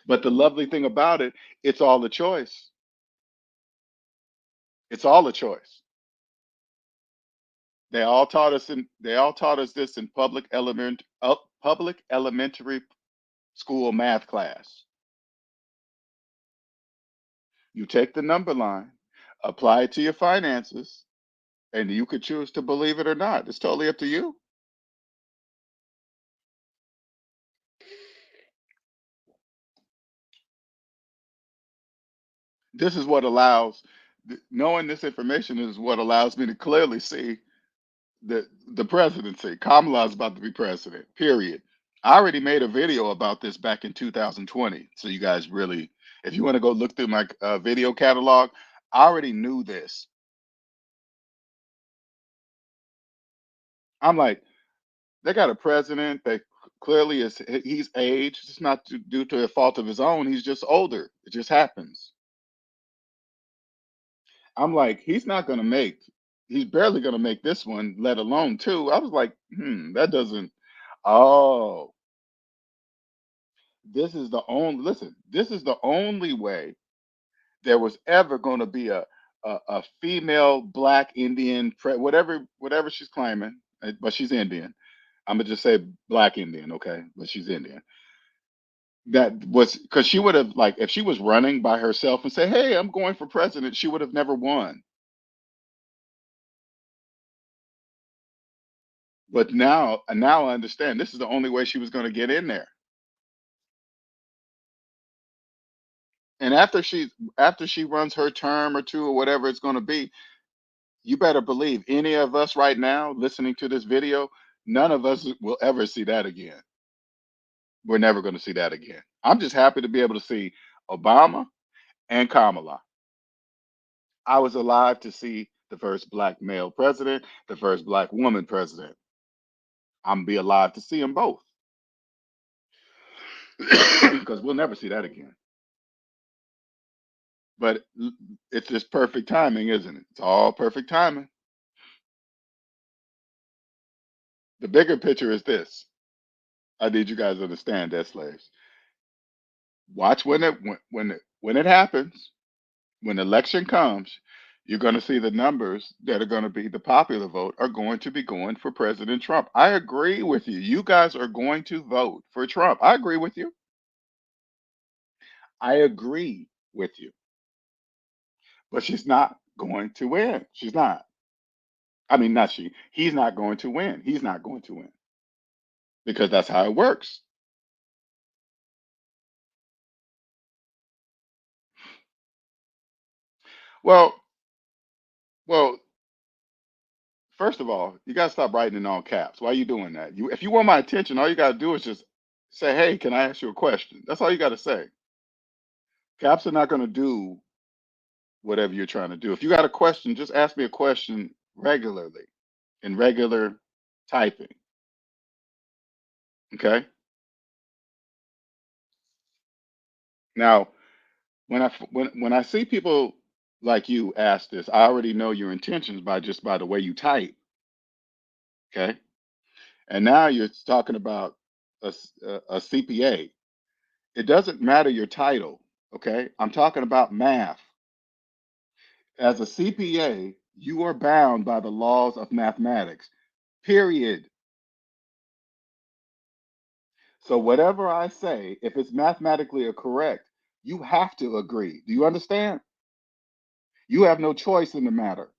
But the lovely thing about it, it's all a choice. It's all a choice. They all taught us this in public elementary school math class. You take the number line, apply it to your finances, and you could choose to believe it or not. It's totally up to you. This is what allows knowing this information is what allows me to clearly see the presidency. Kamala is about to be president. Period. I already made a video about this back in 2020. So you guys really, if you want to go look through my video catalog, I already knew this. I'm like, they got a president that clearly he's aged. It's not due to a fault of his own. He's just older. It just happens. I'm like, he's not going to make, he's barely going to make this one, let alone two. I was like, that doesn't, oh, this is the only way there was ever going to be a female black Indian, whatever she's claiming, but she's Indian. I'm going to just say black Indian, okay? But she's Indian. That was because she would have, like, if she was running by herself and say, hey, I'm going for president, she would have never won. But now I understand this is the only way she was going to get in there. And after she runs her term or two or whatever it's going to be, you better believe any of us right now listening to this video, none of us will ever see that again. We're never going to see that again. I'm just happy to be able to see Obama and Kamala. I was alive to see the first black male president, the first black woman president. I'm gonna be alive to see them both because we'll never see that again. But it's just perfect timing, isn't it? It's all perfect timing. The bigger picture is this. I need you guys to understand that, slaves. Watch when it happens. When election comes, you're going to see the numbers that are going to be the popular vote are going to be going for President Trump. I agree with you. You guys are going to vote for Trump. I agree with you. I agree with you. But she's not going to win. She's not. I mean, not she. He's not going to win. He's not going to win because that's how it works. Well, well, first of all, you got to stop writing in all caps. Why are you doing that? If you want my attention, all you got to do is just say, "Hey, can I ask you a question?" That's all you got to say. Caps are not going to do whatever you're trying to do. If you got a question, just ask me a question regularly in regular typing. Okay. Now, when I see people like you ask this, I already know your intentions by the way you type. Okay. And now you're talking about a CPA. It doesn't matter your title. Okay. I'm talking about math. As a CPA, you are bound by the laws of mathematics. Period. So whatever I say, if it's mathematically correct, you have to agree. Do you understand? You have no choice in the matter.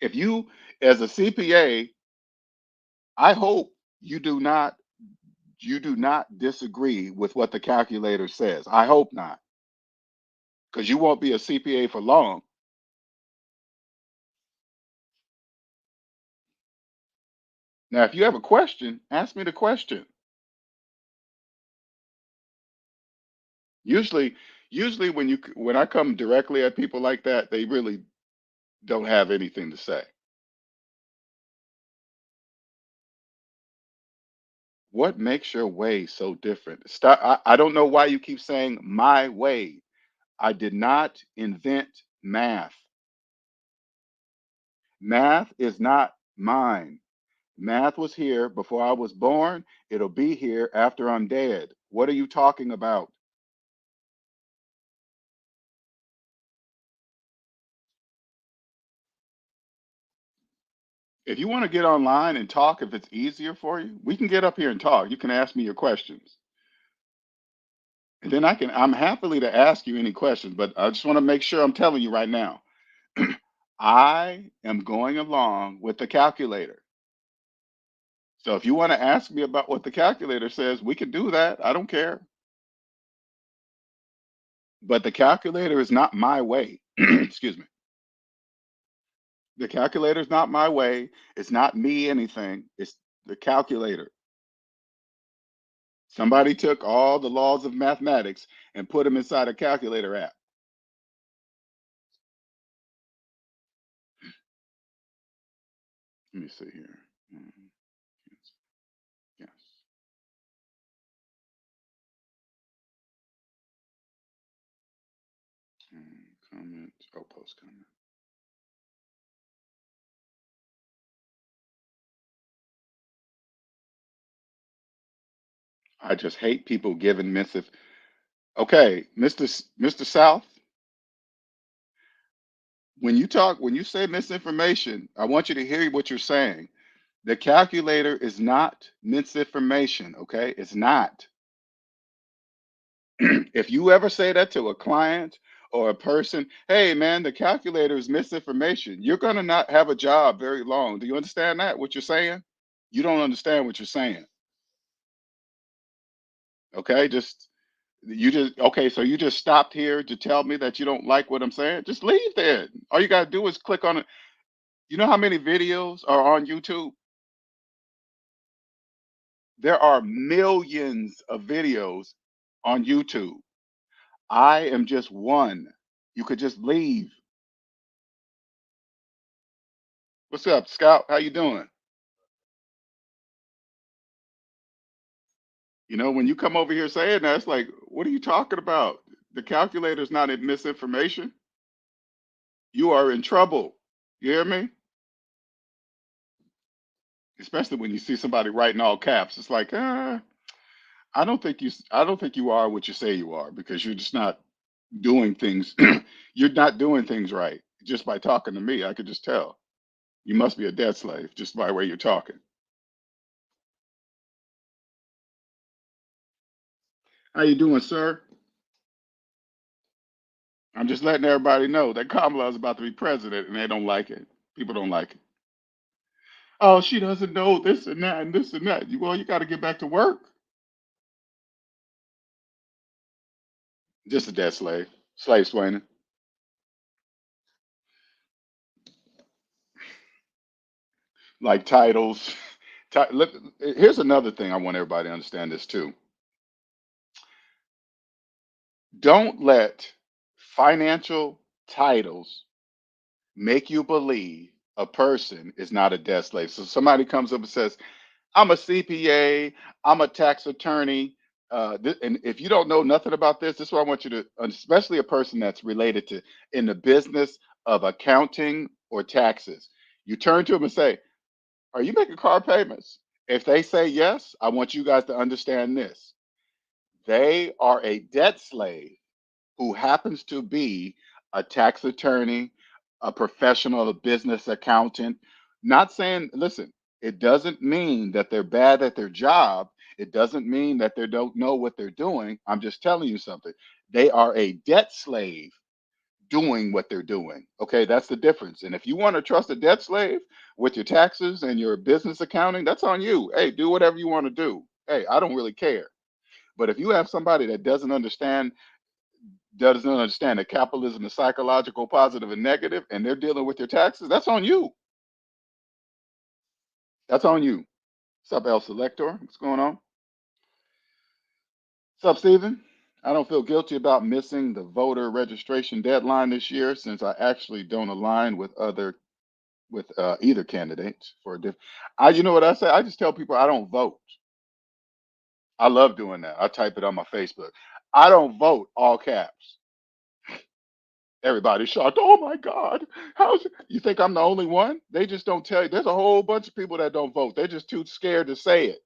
If you, as a CPA, I hope you do not disagree with what the calculator says. I hope not, because you won't be a CPA for long. Now, if you have a question, ask me the question. Usually, usually when I come directly at people like that, they really don't have anything to say. What makes your way so different? Stop. I don't know why you keep saying my way. I did not invent math. Math is not mine. Math was here before I was born. It'll be here after I'm dead. What are you talking about? If you want to get online and talk, if it's easier for you, we can get up here and talk. You can ask me your questions. And then I'm happily to ask you any questions, but I just want to make sure I'm telling you right now. I am going along with the calculator. So if you want to ask me about what the calculator says, we can do that. I don't care. But the calculator is not my way. Excuse me. The calculator is not my way. It's not me anything. It's the calculator. Somebody took all the laws of mathematics and put them inside a calculator app. Let me see here. Yes. Yes. Comment. Oh, post comment. I just hate people giving misinf. Okay, Mr. South, when you say misinformation, I want you to hear what you're saying. The calculator is not misinformation, okay? It's not. If you ever say that to a client or a person, hey man, the calculator is misinformation. You're gonna not have a job very long. Do you understand that? What you're saying? You don't understand what you're saying. Okay, just okay. So you just stopped here to tell me that you don't like what I'm saying. Just leave then. All you gotta do is click on it. You know how many videos are on YouTube? There are millions of videos on YouTube. I am just one. You could just leave. What's up, Scout? How you doing? You know, when you come over here saying that, it's like, what are you talking about? The calculator's not in misinformation. You are in trouble. You hear me? Especially when you see somebody writing all caps. It's like, I don't think you are what you say you are because you're just not doing things. You're not doing things right just by talking to me. I could just tell. You must be a debt slave just by the way you're talking. How you doing, sir? I'm just letting everybody know that Kamala is about to be president, and they don't like it. People don't like it. Oh, she doesn't know this and that and this and that. Well, you got to get back to work. Just a debt slave, slave Swainer. Like titles. Look, here's another thing I want everybody to understand this too. Don't let financial titles make you believe a person is not a debt slave. So somebody comes up and says, I'm a CPA, I'm a tax attorney. And if you don't know nothing about this is what I want you to, especially a person that's related to in the business of accounting or taxes. You turn to them and say, are you making car payments? If they say yes, I want you guys to understand this. They are a debt slave who happens to be a tax attorney, a professional, a business accountant. Not saying, listen, it doesn't mean that they're bad at their job. It doesn't mean that they don't know what they're doing. I'm just telling you something. They are a debt slave doing what they're doing. Okay, that's the difference. And if you want to trust a debt slave with your taxes and your business accounting, that's on you. Hey, do whatever you want to do. Hey, I don't really care. But if you have somebody that doesn't understand that capitalism is psychological, positive, and negative, and they're dealing with your taxes, that's on you. That's on you. What's up, El Selector? What's going on? What's up, Stephen? I don't feel guilty about missing the voter registration deadline this year since I actually don't align with either candidate for a diff. You know what I say? I just tell people I don't vote. I love doing that. I type it on my Facebook. I don't vote, all caps. Everybody's shocked. Oh my God. How's it? You think I'm the only one? They just don't tell you. There's a whole bunch of people that don't vote. They're just too scared to say it.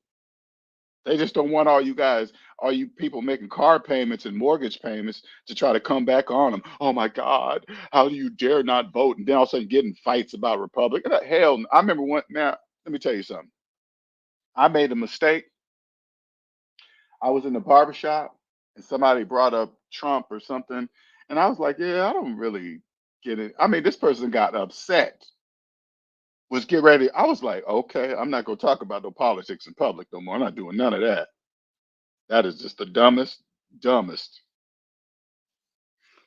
They just don't want all you guys, all you people making car payments and mortgage payments to try to come back on them. Oh my God. How do you dare not vote? And then all of a sudden getting fights about Republican. Hell, I remember one. Now, let me tell you something. I made a mistake. I was in the barbershop and somebody brought up Trump or something. And I was like, yeah, I don't really get it. I mean, this person got upset, was get ready. I was like, okay, I'm not going to talk about no politics in public no more. I'm not doing none of that. That is just the dumbest.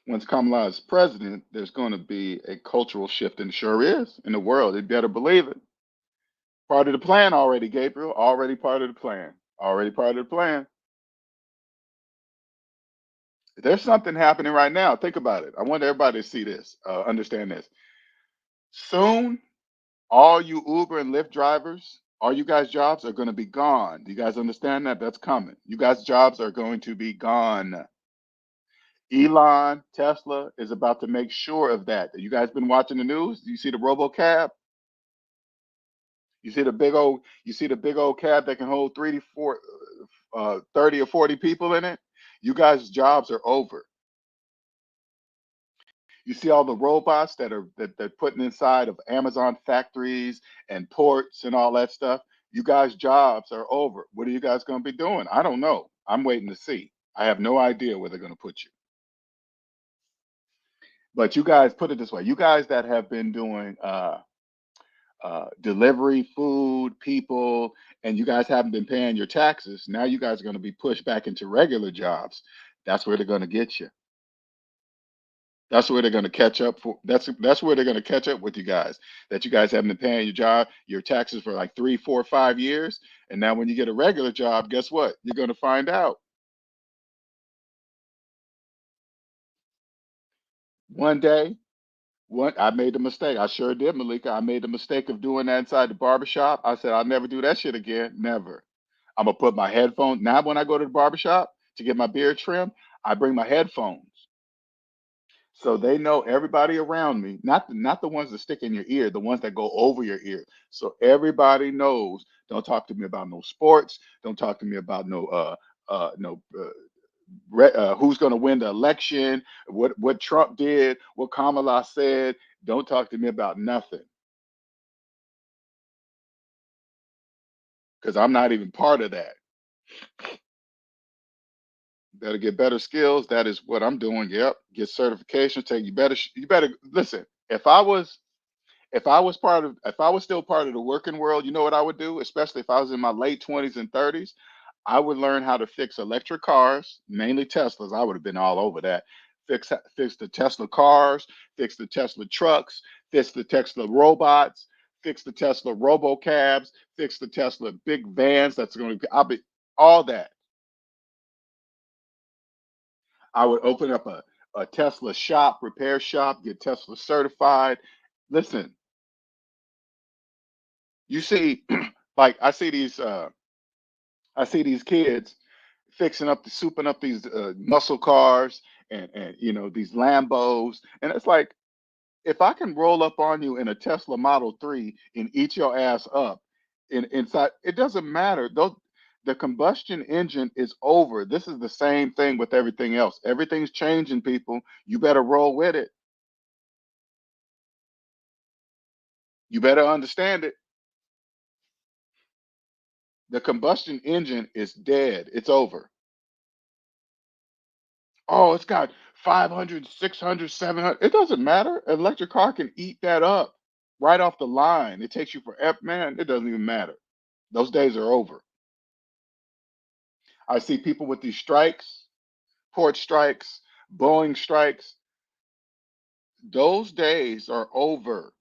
Once Kamala is president, there's going to be a cultural shift, and it sure is in the world. You better believe it. Part of the plan already, Gabriel. Already part of the plan. Already part of the plan. There's something happening right now. Think about it. I want everybody to see this, understand this. Soon, all you Uber and Lyft drivers, all you guys' jobs are going to be gone. Do you guys understand that? That's coming. You guys' jobs are going to be gone. Elon, Tesla is about to make sure of that. You guys been watching the news? You see the RoboCab? You see the big old cab that can hold 30 or 40 people in it? You guys' jobs are over. You see all the robots that they're putting inside of Amazon factories and ports and all that stuff. You guys' jobs are over. What are you guys going to be doing? I don't know. I'm waiting to see. I have no idea where they're going to put you. But you guys put it this way, you guys that have been doing delivery, food, people, and you guys haven't been paying your taxes, now you guys are going to be pushed back into regular jobs. That's where they're going to get you. That's where they're going to catch up for. That's where they're going to catch up with you guys. That you guys haven't been paying your taxes for like 3, 4, 5 years, and now when you get a regular job, guess what? You're going to find out one day. What I made the mistake. I sure did, Malika. I made the mistake of doing that inside the barbershop. I said I'll never do that shit again. Never. I'm gonna put my headphones. Now when I go to the barbershop to get my beard trimmed, I bring my headphones. So they know everybody around me, not the ones that stick in your ear, the ones that go over your ear. So everybody knows. Don't talk to me about no sports. Don't talk to me about no who's going to win the election, what Trump did, what Kamala said. Don't talk to me about nothing because I'm not even part of that. Better get better skills. That is what I'm doing. Yep. Get certifications. Take you better listen. If I was still part of the working world, you know what I would do, especially if I was in my late 20s and 30s. I would learn how to fix electric cars, mainly Teslas. I would have been all over that. Fix the Tesla cars, fix the Tesla trucks, fix the Tesla robots, fix the Tesla robocabs, fix the Tesla big vans. That's going to be I'll be all that. I would open up a Tesla shop, repair shop, get Tesla certified. Listen, you see, like I see these kids fixing up the souping up these muscle cars and these Lambos, and it's like if I can roll up on you in a Tesla Model 3 and eat your ass up inside, it doesn't matter. Those the combustion engine is over. This is the same thing with everything else. Everything's changing, people. You better roll with it. You better understand it. The combustion engine is dead. It's over. Oh, it's got 500, 600, 700. It doesn't matter. An electric car can eat that up right off the line. It takes you forever. Man, it doesn't even matter. Those days are over. I see people with these strikes, port strikes, Boeing strikes. Those days are over.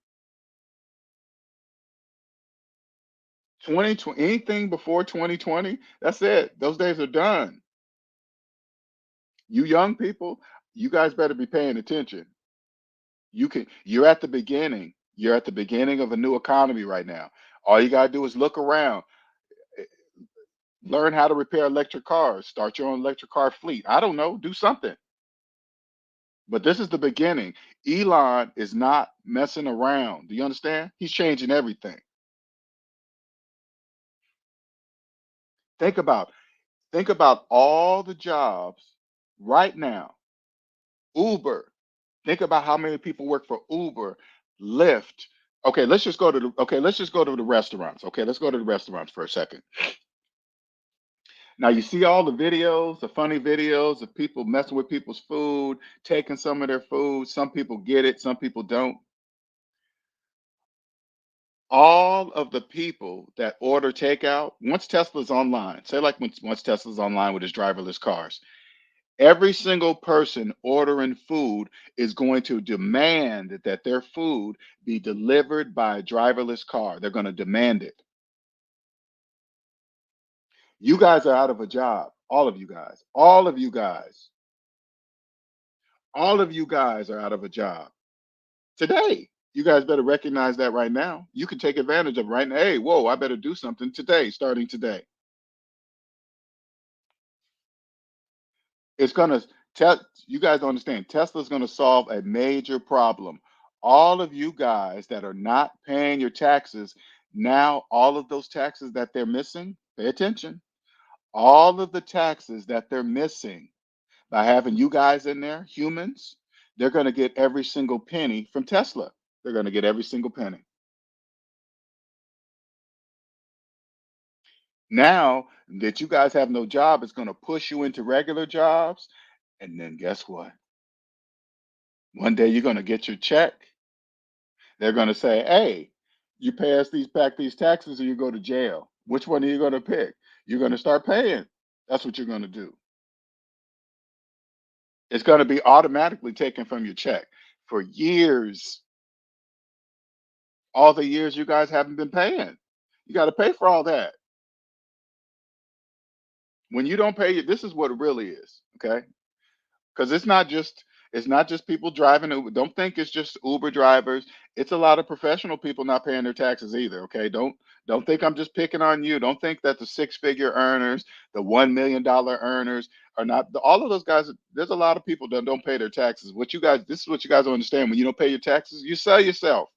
2020, anything before 2020, that's it. Those days are done. You young people, you guys better be paying attention. You're at the beginning. You're at the beginning of a new economy right now. All you got to do is look around, eh, learn how to repair electric cars, start your own electric car fleet. I don't know, do something. But this is the beginning. Elon is not messing around. Do you understand? He's changing everything. Think about think about all the jobs right now. Uber. Think about how many people work for Uber, Lyft. Let's just go to the restaurants. Okay, let's go to the restaurants for a second. Now you see all the videos, the funny videos of people messing with people's food, taking some of their food. Some people get it, some people don't. All of the people that order takeout, once Tesla's online, say like once Tesla's online with its driverless cars, every single person ordering food is going to demand that their food be delivered by a driverless car. They're going to demand it. You guys are out of a job. All of you guys. All of you guys are out of a job today. You guys better recognize that right now. You can take advantage of it right now. Hey, whoa, I better do something today, starting today. It's gonna tell you guys don't understand. Tesla's gonna solve a major problem. All of you guys that are not paying your taxes now, all of those taxes that they're missing, pay attention. All of the taxes that they're missing by having you guys in there, humans, they're gonna get every single penny from Tesla. They're gonna get every single penny. Now that you guys have no job, it's gonna push you into regular jobs, and then guess what? One day you're going to get your check. They're going to say, "Hey, you pay us these back these taxes, or you go to jail. Which one are you going to pick?" You're going to start paying. That's what you're going to do. It's going to be automatically taken from your check for years. All the years you guys haven't been paying. You got to pay for all that. When you don't pay, this is what it really is. Okay, because it's not just people driving Uber. Don't think it's just Uber drivers. It's a lot of professional people not paying their taxes either. Okay, don't think I'm just picking on you. Don't think that the six-figure earners, the $1 million earners are not. All of those guys. There's a lot of people that don't pay their taxes. What you guys, this is what you guys don't understand. When you don't pay your taxes, you sell yourself.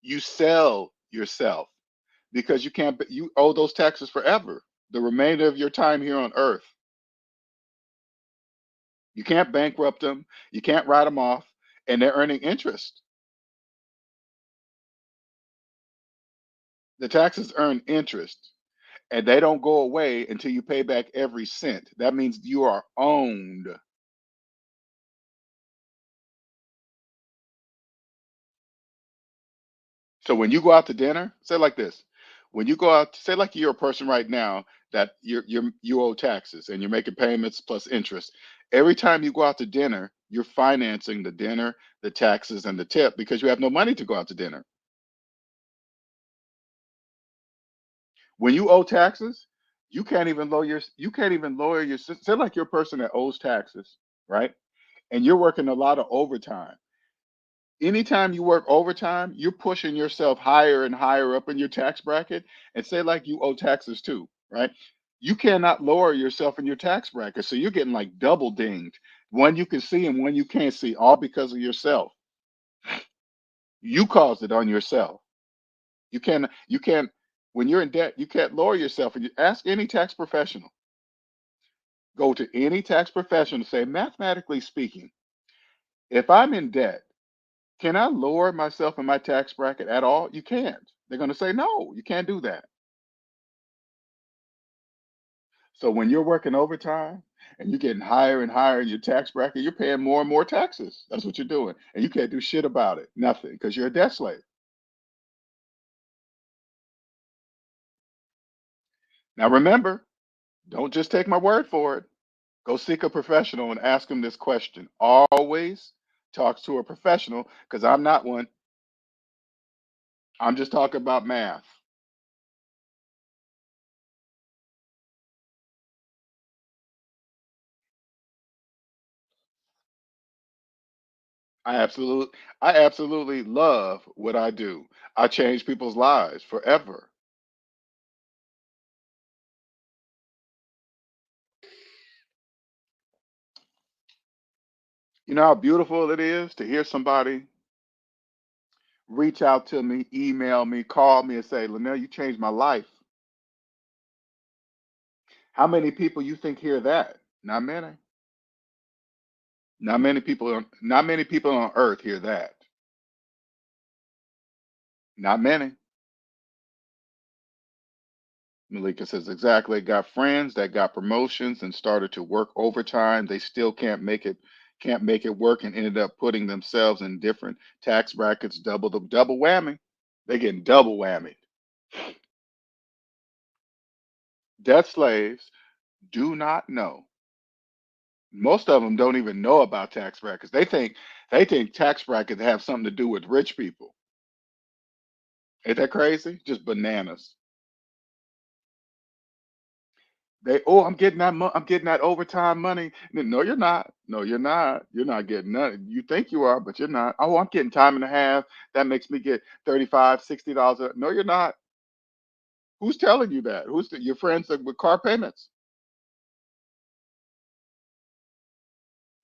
You sell yourself because you can't. You owe those taxes forever. The remainder of your time here on Earth. You can't bankrupt them. You can't write them off, and they're earning interest. The taxes earn interest, and they don't go away until you pay back every cent. That means you are owned. So when you go out to dinner, say it like this. When you go out, say like you're a person right now that you owe taxes and you're making payments plus interest. Every time you go out to dinner, you're financing the dinner, the taxes, and the tip because you have no money to go out to dinner. When you owe taxes, you can't even lower your say like you're a person that owes taxes, right? And you're working a lot of overtime. Anytime you work overtime, you're pushing yourself higher and higher up in your tax bracket. And say like you owe taxes too, right? You cannot lower yourself in your tax bracket. So you're getting like double dinged. One you can see and one you can't see, all because of yourself. You caused it on yourself. You can't when you're in debt, you can't lower yourself. And you ask any tax professional. Go to any tax professional and say, mathematically speaking, if I'm in debt, can I lower myself in my tax bracket at all? You can't. They're going to say, no, you can't do that. So when you're working overtime and you're getting higher and higher in your tax bracket, you're paying more and more taxes. That's what you're doing. And you can't do shit about it. Nothing, because you're a debt slave. Now remember, don't just take my word for it. Go seek a professional and ask them this question. Always talk to a professional because I'm not one. I'm just talking about math. I absolutely love what I do. I change people's lives forever. You know how beautiful it is to hear somebody reach out to me, email me, call me and say, "Linnell, you changed my life." How many people you think hear that? Not many. Not many people on earth hear that. Not many. Malika says exactly. Got friends that got promotions and started to work overtime. They still can't make it work and ended up putting themselves in different tax brackets, double whammy. They getting double whammy. Debt slaves do not know. Most of them don't even know about tax brackets. They think tax brackets have something to do with rich people. Ain't that crazy? Just bananas. I'm getting that overtime money. No, you're not. No, you're not. You're not getting none. You think you are, but you're not. Oh, I'm getting time and a half. That makes me get 35, $60. No, you're not. Who's telling you that? Your friends with car payments?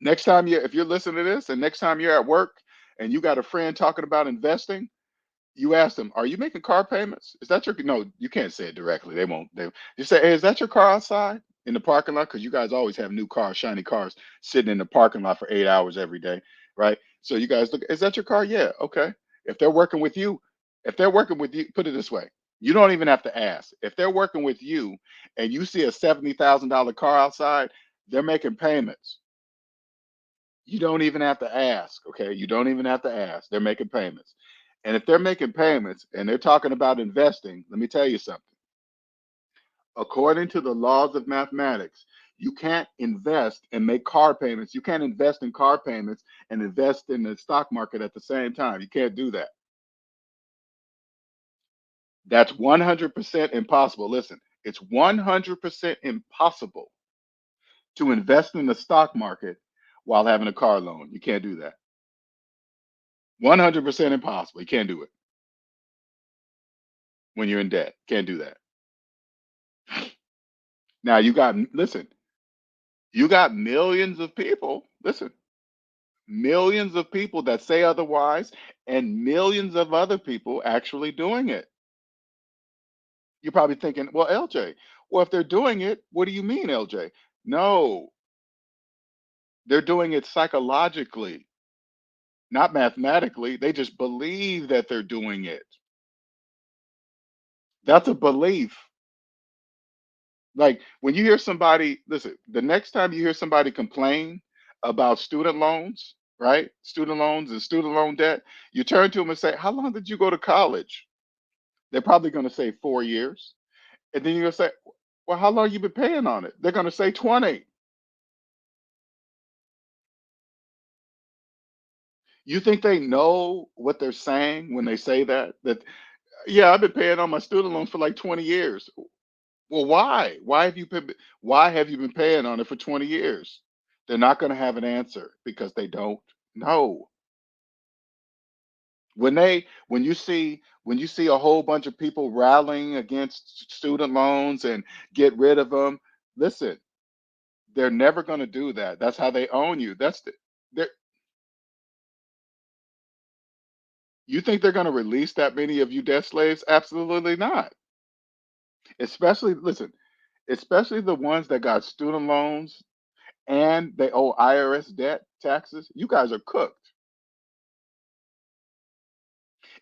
If you're listening to this and next time you're at work and you got a friend talking about investing, you ask them, "Are you making car payments? Is that your?" No, you can't say it directly. They won't. They You say, "Hey, is that your car outside in the parking lot?" Because you guys always have new cars, shiny cars, sitting in the parking lot for 8 hours every day, right? So you guys look, "Is that your car?" Yeah, okay. If they're working with you, if they're working with you, put it this way: you don't even have to ask. If they're working with you, and you see a $70,000 car outside, they're making payments. You don't even have to ask, okay? You don't even have to ask. They're making payments. And if they're making payments and they're talking about investing, let me tell you something. According to the laws of mathematics, you can't invest and make car payments. You can't invest in car payments and invest in the stock market at the same time. You can't do that. That's 100% impossible. Listen, it's 100% impossible to invest in the stock market while having a car loan. You can't do that. 100% impossible. You can't do it when you're in debt. Can't do that. Now listen, you got millions of people, listen, millions of people that say otherwise, and millions of other people actually doing it. You're probably thinking, well, LJ, well, if they're doing it, what do you mean, LJ? No, they're doing it psychologically, not mathematically. They just believe that they're doing it. That's a belief. Like when you hear somebody, listen, the next time you hear somebody complain about student loans, right? Student loans and student loan debt, you turn to them and say, how long did you go to college? They're probably going to say 4 years. And then you're going to say, well, how long you been paying on it? They're going to say 20. You think they know what they're saying when they say that? That, yeah, I've been paying on my student loans for like 20 years. Well, why? Why have you been paying on it for 20 years? They're not going to have an answer because they don't know. When you see a whole bunch of people rallying against student loans and get rid of them, listen, they're never going to do that. That's how they own you. They're, you think they're going to release that many of you debt slaves? Absolutely not. Especially, listen, especially the ones that got student loans and they owe IRS debt taxes. You guys are cooked.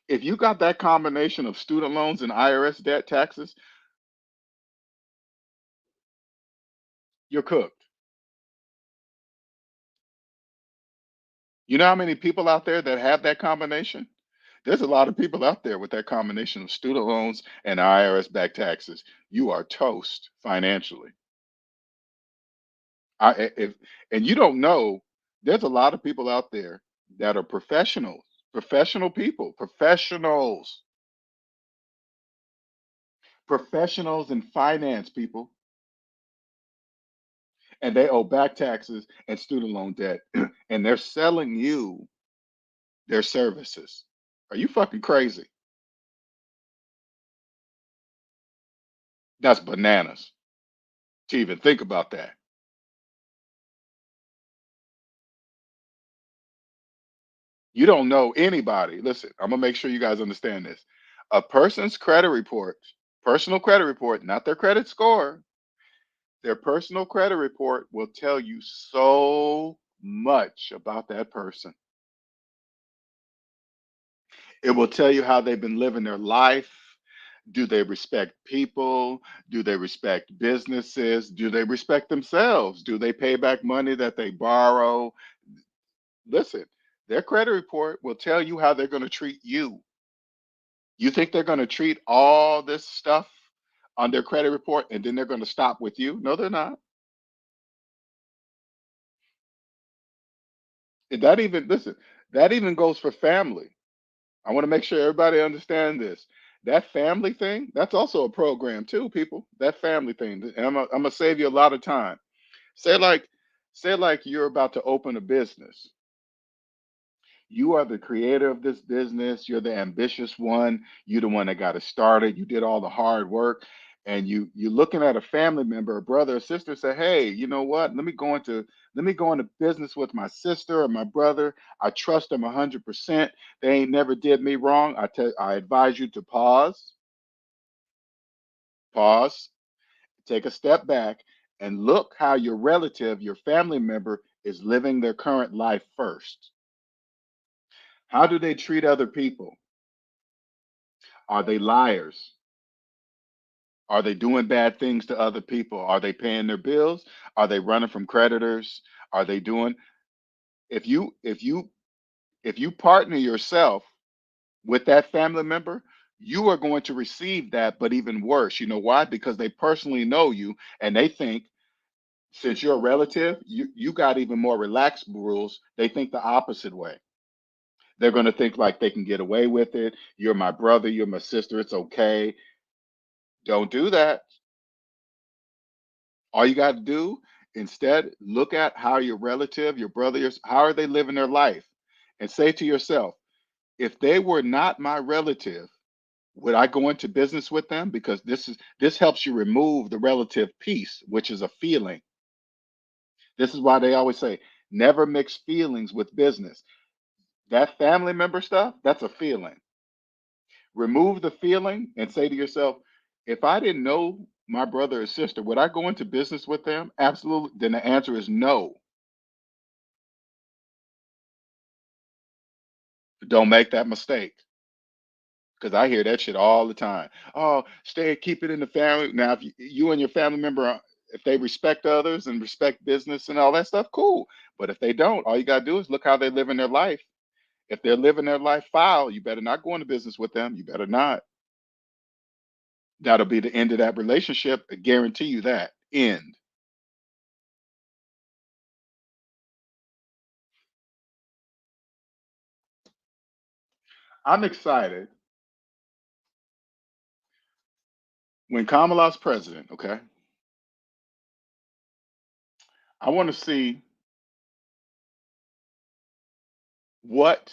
If you got that combination of student loans and IRS debt taxes, you're cooked. You know how many people out there that have that combination? There's a lot of people out there with that combination of student loans and IRS back taxes. You are toast financially. If and you don't know, there's a lot of people out there that are professionals, professional people, professionals in finance people, and they owe back taxes and student loan debt, and they're selling you their services. Are you fucking crazy? That's bananas to even think about that. You don't know anybody. Listen, I'm gonna make sure you guys understand this. A person's credit report, personal credit report, not their credit score, their personal credit report will tell you so much about that person. It will tell you how they've been living their life. Do they respect people? Do they respect businesses? Do they respect themselves? Do they pay back money that they borrow? Listen, their credit report will tell you how they're going to treat you. You think they're going to treat all this stuff on their credit report and then they're going to stop with you? No, they're not. That even listen, that even goes for family. I want to make sure everybody understand this. That family thing, that's also a program too, people. That family thing. And I'm gonna save you a lot of time. Say like, say like you're about to open a business. You are the creator of this business. You're the ambitious one. You're the one that got it started. You did all the hard work. And you're looking at a family member, a brother or sister, say, hey, you know what? Let me go into business with my sister or my brother. I trust them 100%. They ain't never did me wrong. I advise you to pause, take a step back, and look how your relative, your family member, is living their current life first. How do they treat other people? Are they liars? Are they doing bad things to other people? Are they paying their bills? Are they running from creditors? Are they doing? If you partner yourself with that family member, you are going to receive that, but even worse. You know why? Because they personally know you, and they think, since you're a relative, you got even more relaxed rules. They think the opposite way. They're going to think like they can get away with it. You're my brother, you're my sister, it's okay. Don't do that. All you got to do, instead, look at how your relative, your brother, how are they living their life, and say to yourself, if they were not my relative, would I go into business with them? Because this helps you remove the relative piece, which is a feeling. This is why they always say never mix feelings with business. That family member stuff, that's a feeling. Remove the feeling and say to yourself, if I didn't know my brother or sister, would I go into business with them? Absolutely. Then the answer is no. Don't make that mistake. Because I hear that shit all the time. Oh, stay, keep it in the family. Now, if you and your family member, if they respect others and respect business and all that stuff, cool. But if they don't, all you got to do is look how they live in their life. If they're living their life foul, you better not go into business with them. You better not. That'll be the end of that relationship. I guarantee you that. End. I'm excited when Kamala's president, okay? I want to see what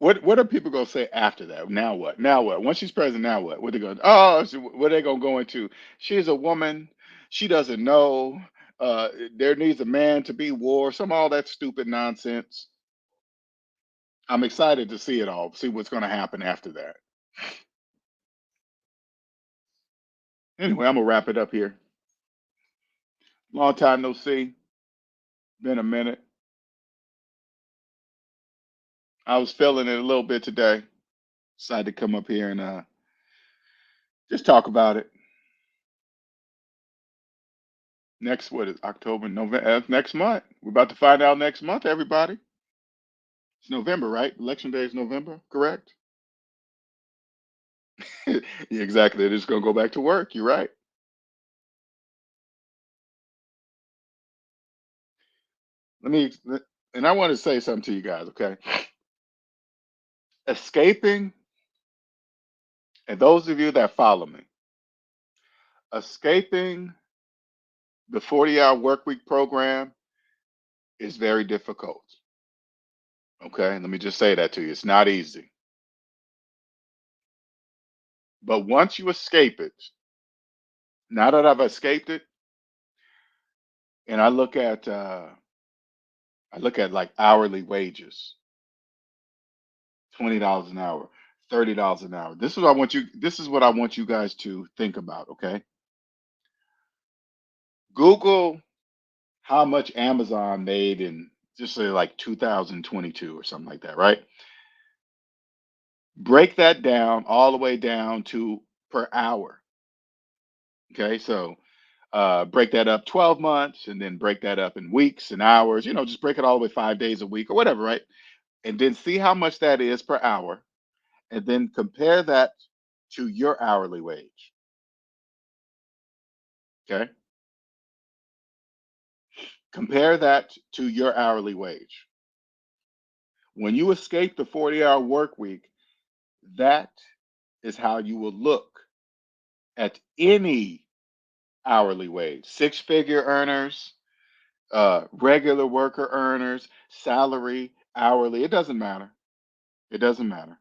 what are people gonna say after that? Now what? Now what? Once she's president, now what? What they going? Oh, what they gonna go into? She's a woman. She doesn't know. There needs a man to be war. Some all that stupid nonsense. I'm excited to see it all. See what's gonna happen after that. Anyway, I'm gonna wrap it up here. Long time no see. Been a minute. I was feeling it a little bit today. Decided to come up here and just talk about it. Next, what is October, November? Next month. We're about to find out next month, everybody. It's November, right? Election day is November, correct? Yeah, exactly. They're just gonna go back to work. You're right. Let me, and I want to say something to you guys, okay? Escaping, and those of you that follow me, escaping the 40-hour work week program is very difficult. Okay, let me just say that to you. It's not easy. But once you escape it, now that I've escaped it, and I look at like hourly wages, $20 an hour, $30 an hour. This is what I want you guys to think about, okay? Google how much Amazon made in just say like 2022 or something like that, right? Break that down all the way down to per hour. Okay, so break that up 12 months and then break that up in weeks and hours, just break it all the way 5 days a week or whatever, right? And then see how much that is per hour and then compare that to your hourly wage. Okay, compare that to your hourly wage. When you escape the 40-hour work week, that is how you will look at any hourly wage. Six-figure earners, regular worker earners, salary, hourly. It doesn't matter. It doesn't matter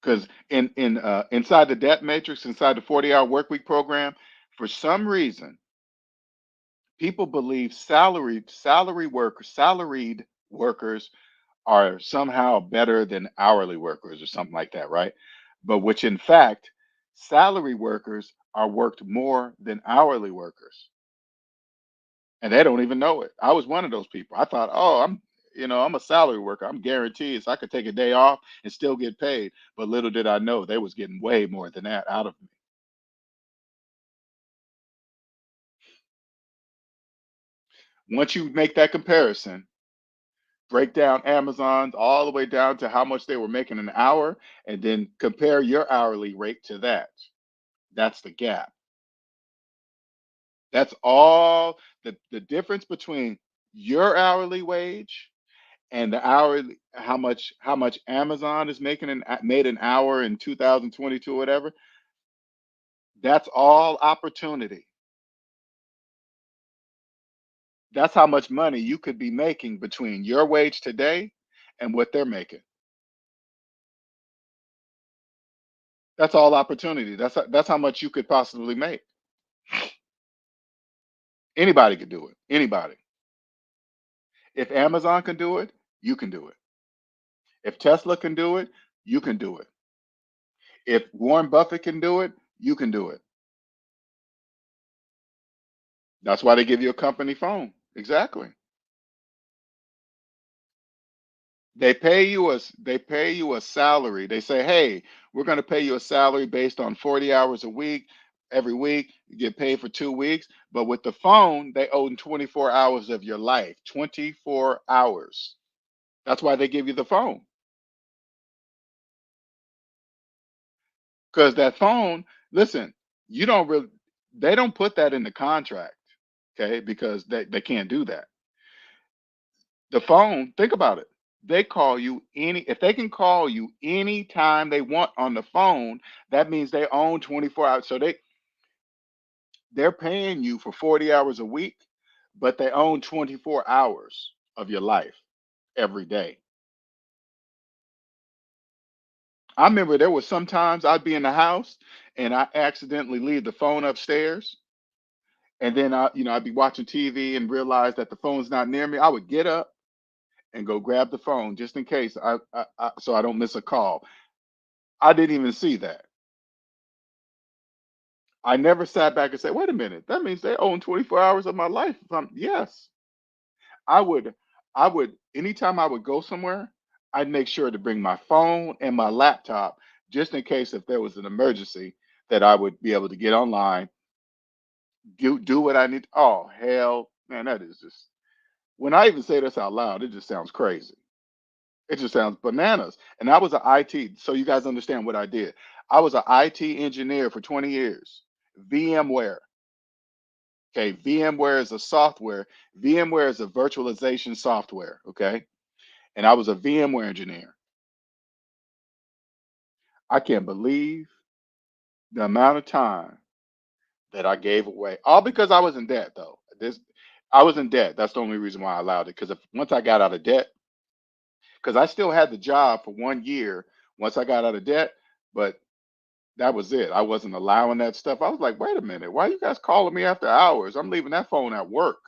because in inside the debt matrix, inside the 40-hour work week program, for some reason, people believe salaried workers are somehow better than hourly workers or something like that, right? But which in fact, salary workers are worked more than hourly workers, and they don't even know it. I was one of those people. I thought, oh, I'm a salary worker. I'm guaranteed, so I could take a day off and still get paid. But little did I know they was getting way more than that out of me. Once you make that comparison, break down Amazon's all the way down to how much they were making an hour, and then compare your hourly rate to that. That's the gap. That's all the difference between your hourly wage and the hourly how much Amazon is making made an hour in 2022 or whatever. That's all opportunity. That's how much money you could be making between your wage today and what they're making. That's all opportunity. That's how much you could possibly make. Anybody could do it. Anybody. If Amazon can do it, you can do it. If Tesla can do it, you can do it. If Warren Buffett can do it, you can do it. That's why they give you a company phone. Exactly. They pay you a salary. They say, "Hey, we're going to pay you a salary based on 40 hours a week. Every week, you get paid for 2 weeks." But with the phone, they own 24 hours of your life. 24 hours. That's why they give you the phone. Because that phone, listen, you don't really they don't put that in the contract, okay? Because they can't do that. The phone, think about it. They call you any if they can call you anytime they want on the phone, that means they own 24 hours. So they're paying you for 40 hours a week, but they own 24 hours of your life every day. I remember there was sometimes I'd be in the house and I accidentally leave the phone upstairs, and then I'd be watching TV and realize that the phone's not near me. I would get up and go grab the phone just in case so I don't miss a call. I didn't even see that. I never sat back and said, "Wait a minute, that means they own 24 hours of my life." Yes, I would. Anytime I would go somewhere, I'd make sure to bring my phone and my laptop just in case if there was an emergency that I would be able to get online, do what I need. Oh hell, man, that is just when I even say this out loud, it just sounds crazy. It just sounds bananas. And I was an IT, so you guys understand what I did. I was an IT engineer for 20 years. VMware. Okay, VMware is a software. VMware is a virtualization software. Okay, and I was a VMware engineer. I can't believe the amount of time that I gave away, all because I was in debt. Though I was in debt. That's the only reason why I allowed it. Because if once I got out of debt, because I still had the job for 1 year once I got out of debt, but that was it. I wasn't allowing that stuff. I was like, wait a minute, why are you guys calling me after hours? I'm leaving that phone at work.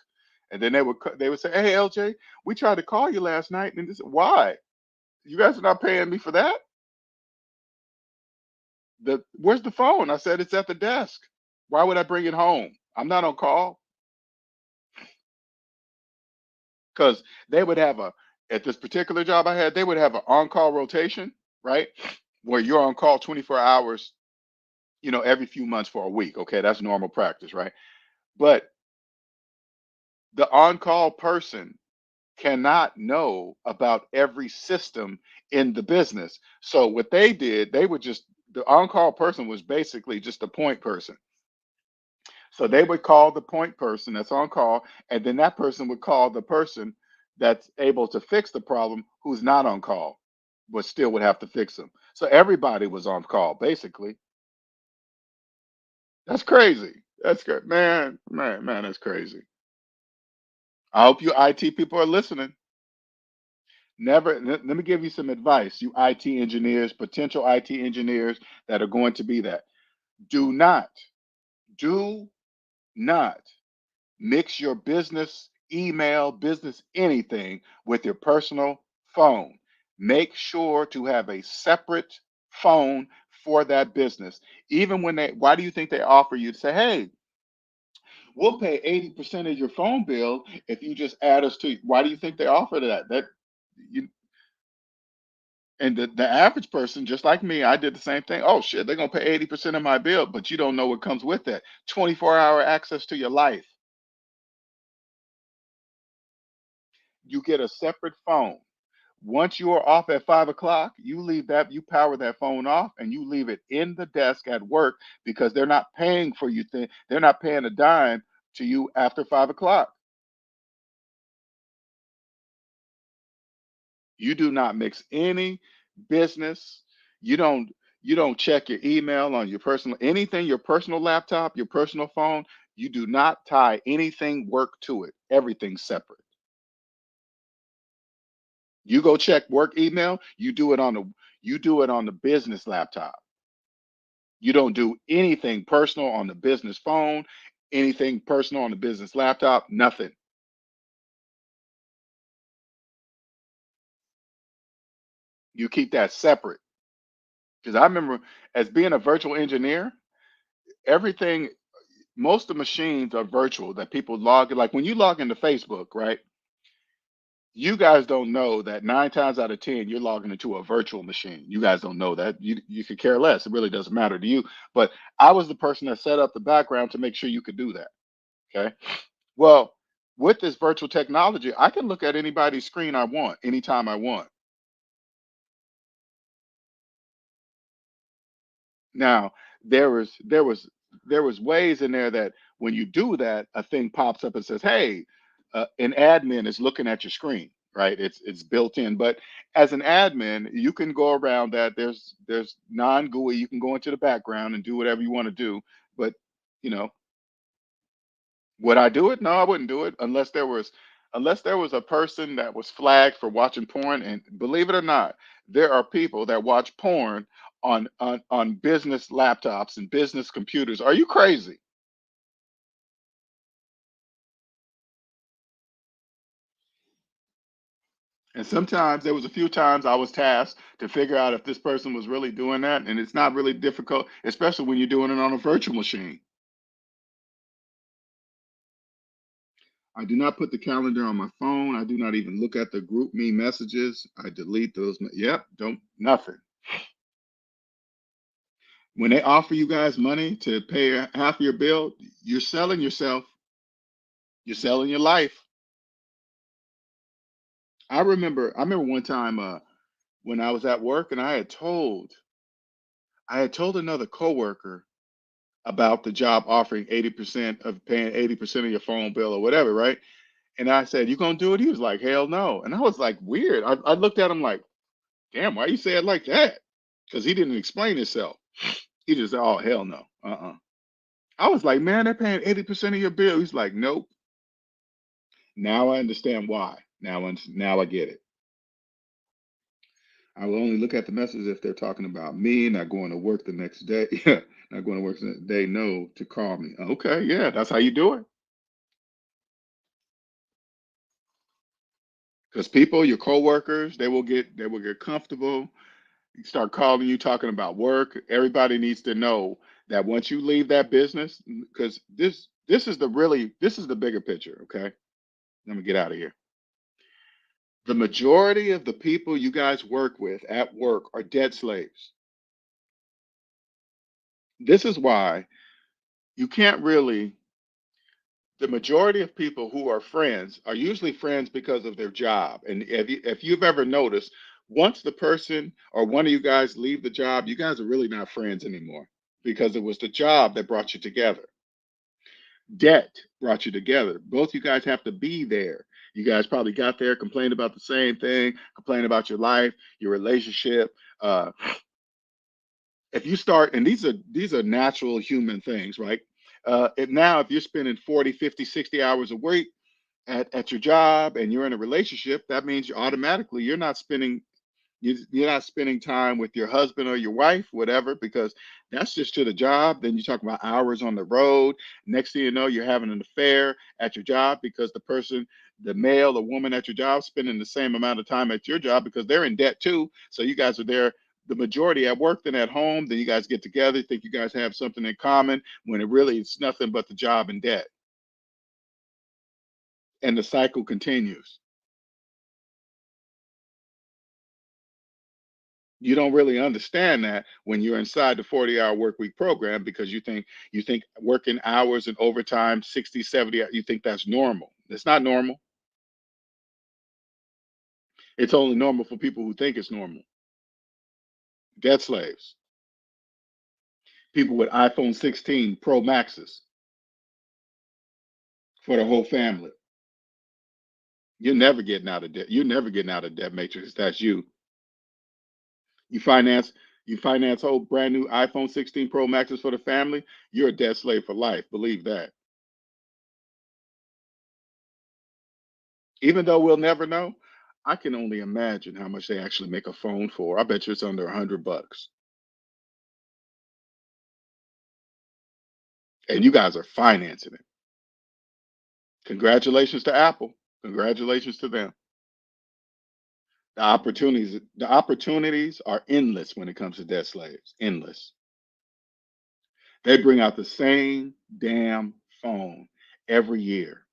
And then they would say, "Hey LJ, we tried to call you last night." And this why? You guys are not paying me for that? Where's the phone? I said it's at the desk. Why would I bring it home? I'm not on call. Because they would have a at this particular job I had, they would have an on-call rotation, right? Where you're on call 24 hours, every few months for a week. Okay, that's normal practice, right? But the on-call person cannot know about every system in the business. So what they did, they would just the on-call person was basically just a point person. So they would call the point person that's on call, and then that person would call the person that's able to fix the problem who's not on call, but still would have to fix them. So everybody was on call, basically. That's crazy. That's good. Man, that's crazy. I hope you IT people are listening. Let me give you some advice, you IT engineers, potential IT engineers that are going to be that. Do not, do not mix your business email, business anything with your personal phone. Make sure to have a separate phone for that business. Even when why do you think they offer you to say, "Hey, we'll pay 80% of your phone bill if you just add us to," why do you think they offer that? You, and the average person, just like me, I did the same thing. Oh shit, they're gonna pay 80% of my bill, but you don't know what comes with that. 24-hour access to your life. You get a separate phone. Once you are off at 5 o'clock, you power that phone off and you leave it in the desk at work because they're not paying for you. They're not paying a dime to you after 5 o'clock. You do not mix any business. You don't you don't check your email on your personal anything, your personal laptop, your personal phone. You do not tie anything work to it. Everything's separate. You go check work email, you do it on the business laptop. You don't do anything personal on the business phone, anything personal on the business laptop, nothing. You keep that separate. Because I remember as being a virtual engineer, everything most of the machines are virtual that people log in. Like when you log into Facebook, right? You guys don't know that 9 times out of 10 you're logging into a virtual machine. You guys don't know that. You could care less. It really doesn't matter to you. But I was the person that set up the background to make sure you could do that. Okay. Well, with this virtual technology, I can look at anybody's screen I want anytime I want. Now, there was ways in there that when you do that, a thing pops up and says, "Hey, an admin is looking at your screen." Right? It's built in. But as an admin, you can go around that. There's non GUI. You can go into the background and do whatever you want to do. But you know, would I do it? No, I wouldn't do it unless there was a person that was flagged for watching porn. And believe it or not, there are people that watch porn on business laptops and business computers. Are you crazy? And sometimes there was a few times I was tasked to figure out if this person was really doing that, and it's not really difficult, especially when you're doing it on a virtual machine. I do not put the calendar on my phone. I do not even look at the group me messages. I delete those. Yep, don't nothing. When they offer you guys money to pay half your bill, you're selling yourself. You're selling your life. I remember one time when I was at work and I had told another coworker about the job offering 80% of paying 80% of your phone bill or whatever, right? And I said, "You gonna do it?" He was like, "Hell no." And I was like, weird. I looked at him like, damn, why you say it like that? Because he didn't explain himself. He just said, "Oh, hell no." I was like, man, they're paying 80% of your bill. He's like, nope. Now I understand why. Now I get it. I will only look at the messages if they're talking about me, not going to work the next day. Yeah, not going to work the next day. No, to call me. Okay, yeah, that's how you do it. Because people, your coworkers, they will get comfortable. You start calling you talking about work. Everybody needs to know that once you leave that business, because this is the bigger picture. Okay, let me get out of here. The majority of the people you guys work with at work are debt slaves. This is why you can't really, the majority of people who are friends are usually friends because of their job. And if you've ever noticed, once the person or one of you guys leave the job, you guys are really not friends anymore because it was the job that brought you together. Debt brought you together. Both you guys have to be there. You guys probably got there, complained about the same thing, complained about your life, your relationship. If you start, and these are natural human things, right? And now if you're spending 40, 50, 60 hours a week at your job and you're in a relationship, that means you automatically you're not spending time with your husband or your wife, whatever, because that's just to the job. Then you talk about hours on the road. Next thing you know, you're having an affair at your job because the male or woman at your job, spending the same amount of time at your job because they're in debt too. So you guys are there the majority at work than at home. Then you guys get together, think you guys have something in common when it really it's nothing but the job and debt. And the cycle continues. You don't really understand that when you're inside the 40-hour work week program because you think working hours and overtime 60, 70, you think that's normal. It's not normal. It's only normal for people who think it's normal. Debt slaves, people with iPhone 16 Pro Maxes for the whole family. You're never getting out of debt. You're never getting out of debt matrix. That's you. You finance you finance whole brand new iPhone 16 Pro Maxes for the family. You're a debt slave for life. Believe that. Even though we'll never know, I can only imagine how much they actually make a phone for. I bet you it's under $100, and you guys are financing it. Congratulations to Apple. Congratulations to them. The opportunities are endless when it comes to debt slaves. Endless. They bring out the same damn phone every year,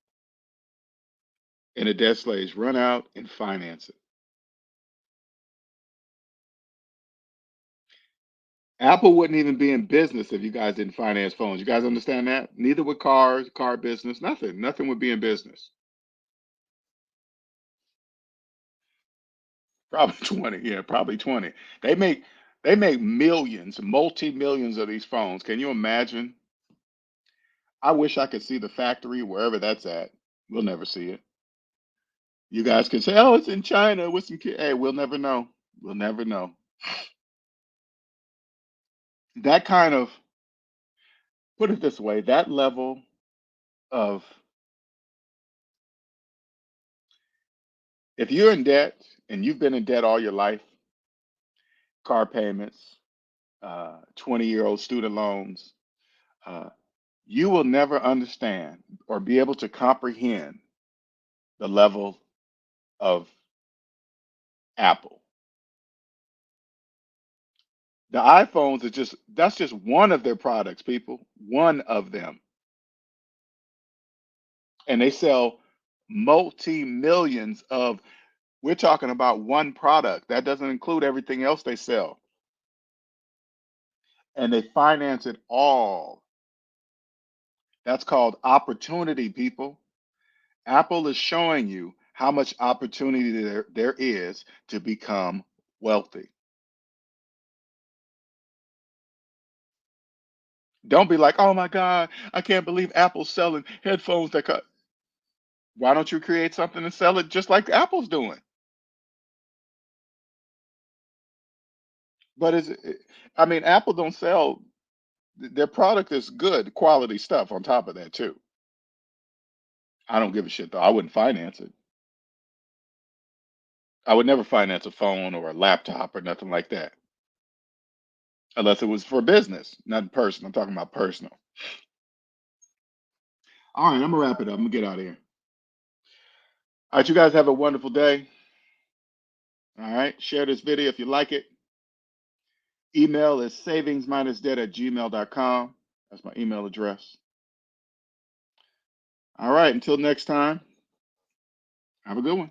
and the debt slaves run out and finance it. Apple wouldn't even be in business if you guys didn't finance phones. You guys understand that? Neither would cars, car business, nothing. Nothing would be in business. Probably 20. Yeah, probably 20. They make they make millions, multi-millions of these phones. Can you imagine? I wish I could see the factory wherever that's at. We'll never see it. You guys can say, "Oh, it's in China with some kid." Hey, we'll never know. We'll never know. That kind of put it this way, that level of if you're in debt and you've been in debt all your life, car payments, 20-year-old student loans, uh, you will never understand or be able to comprehend the level of Apple. The iPhones are just that's just one of their products, people. One of them. And they sell multi millions of we're talking about one product. That doesn't include everything else they sell. And they finance it all. That's called opportunity, people. Apple is showing you how much opportunity there is to become wealthy. Don't be like, oh my God, I can't believe Apple's selling headphones that cut. Why don't you create something and sell it just like Apple's doing? But I mean, Apple don't sell their product is good quality stuff on top of that too. I don't give a shit though. I wouldn't finance it. I would never finance a phone or a laptop or nothing like that unless it was for business, not personal. I'm talking about personal. All right, I'm gonna wrap it up. I'm gonna get out of here. All right, you guys have a wonderful day. All right, share this video if you like it. Email is savingsminusdebt@gmail.com. That's my email address. All right, until next time, have a good one.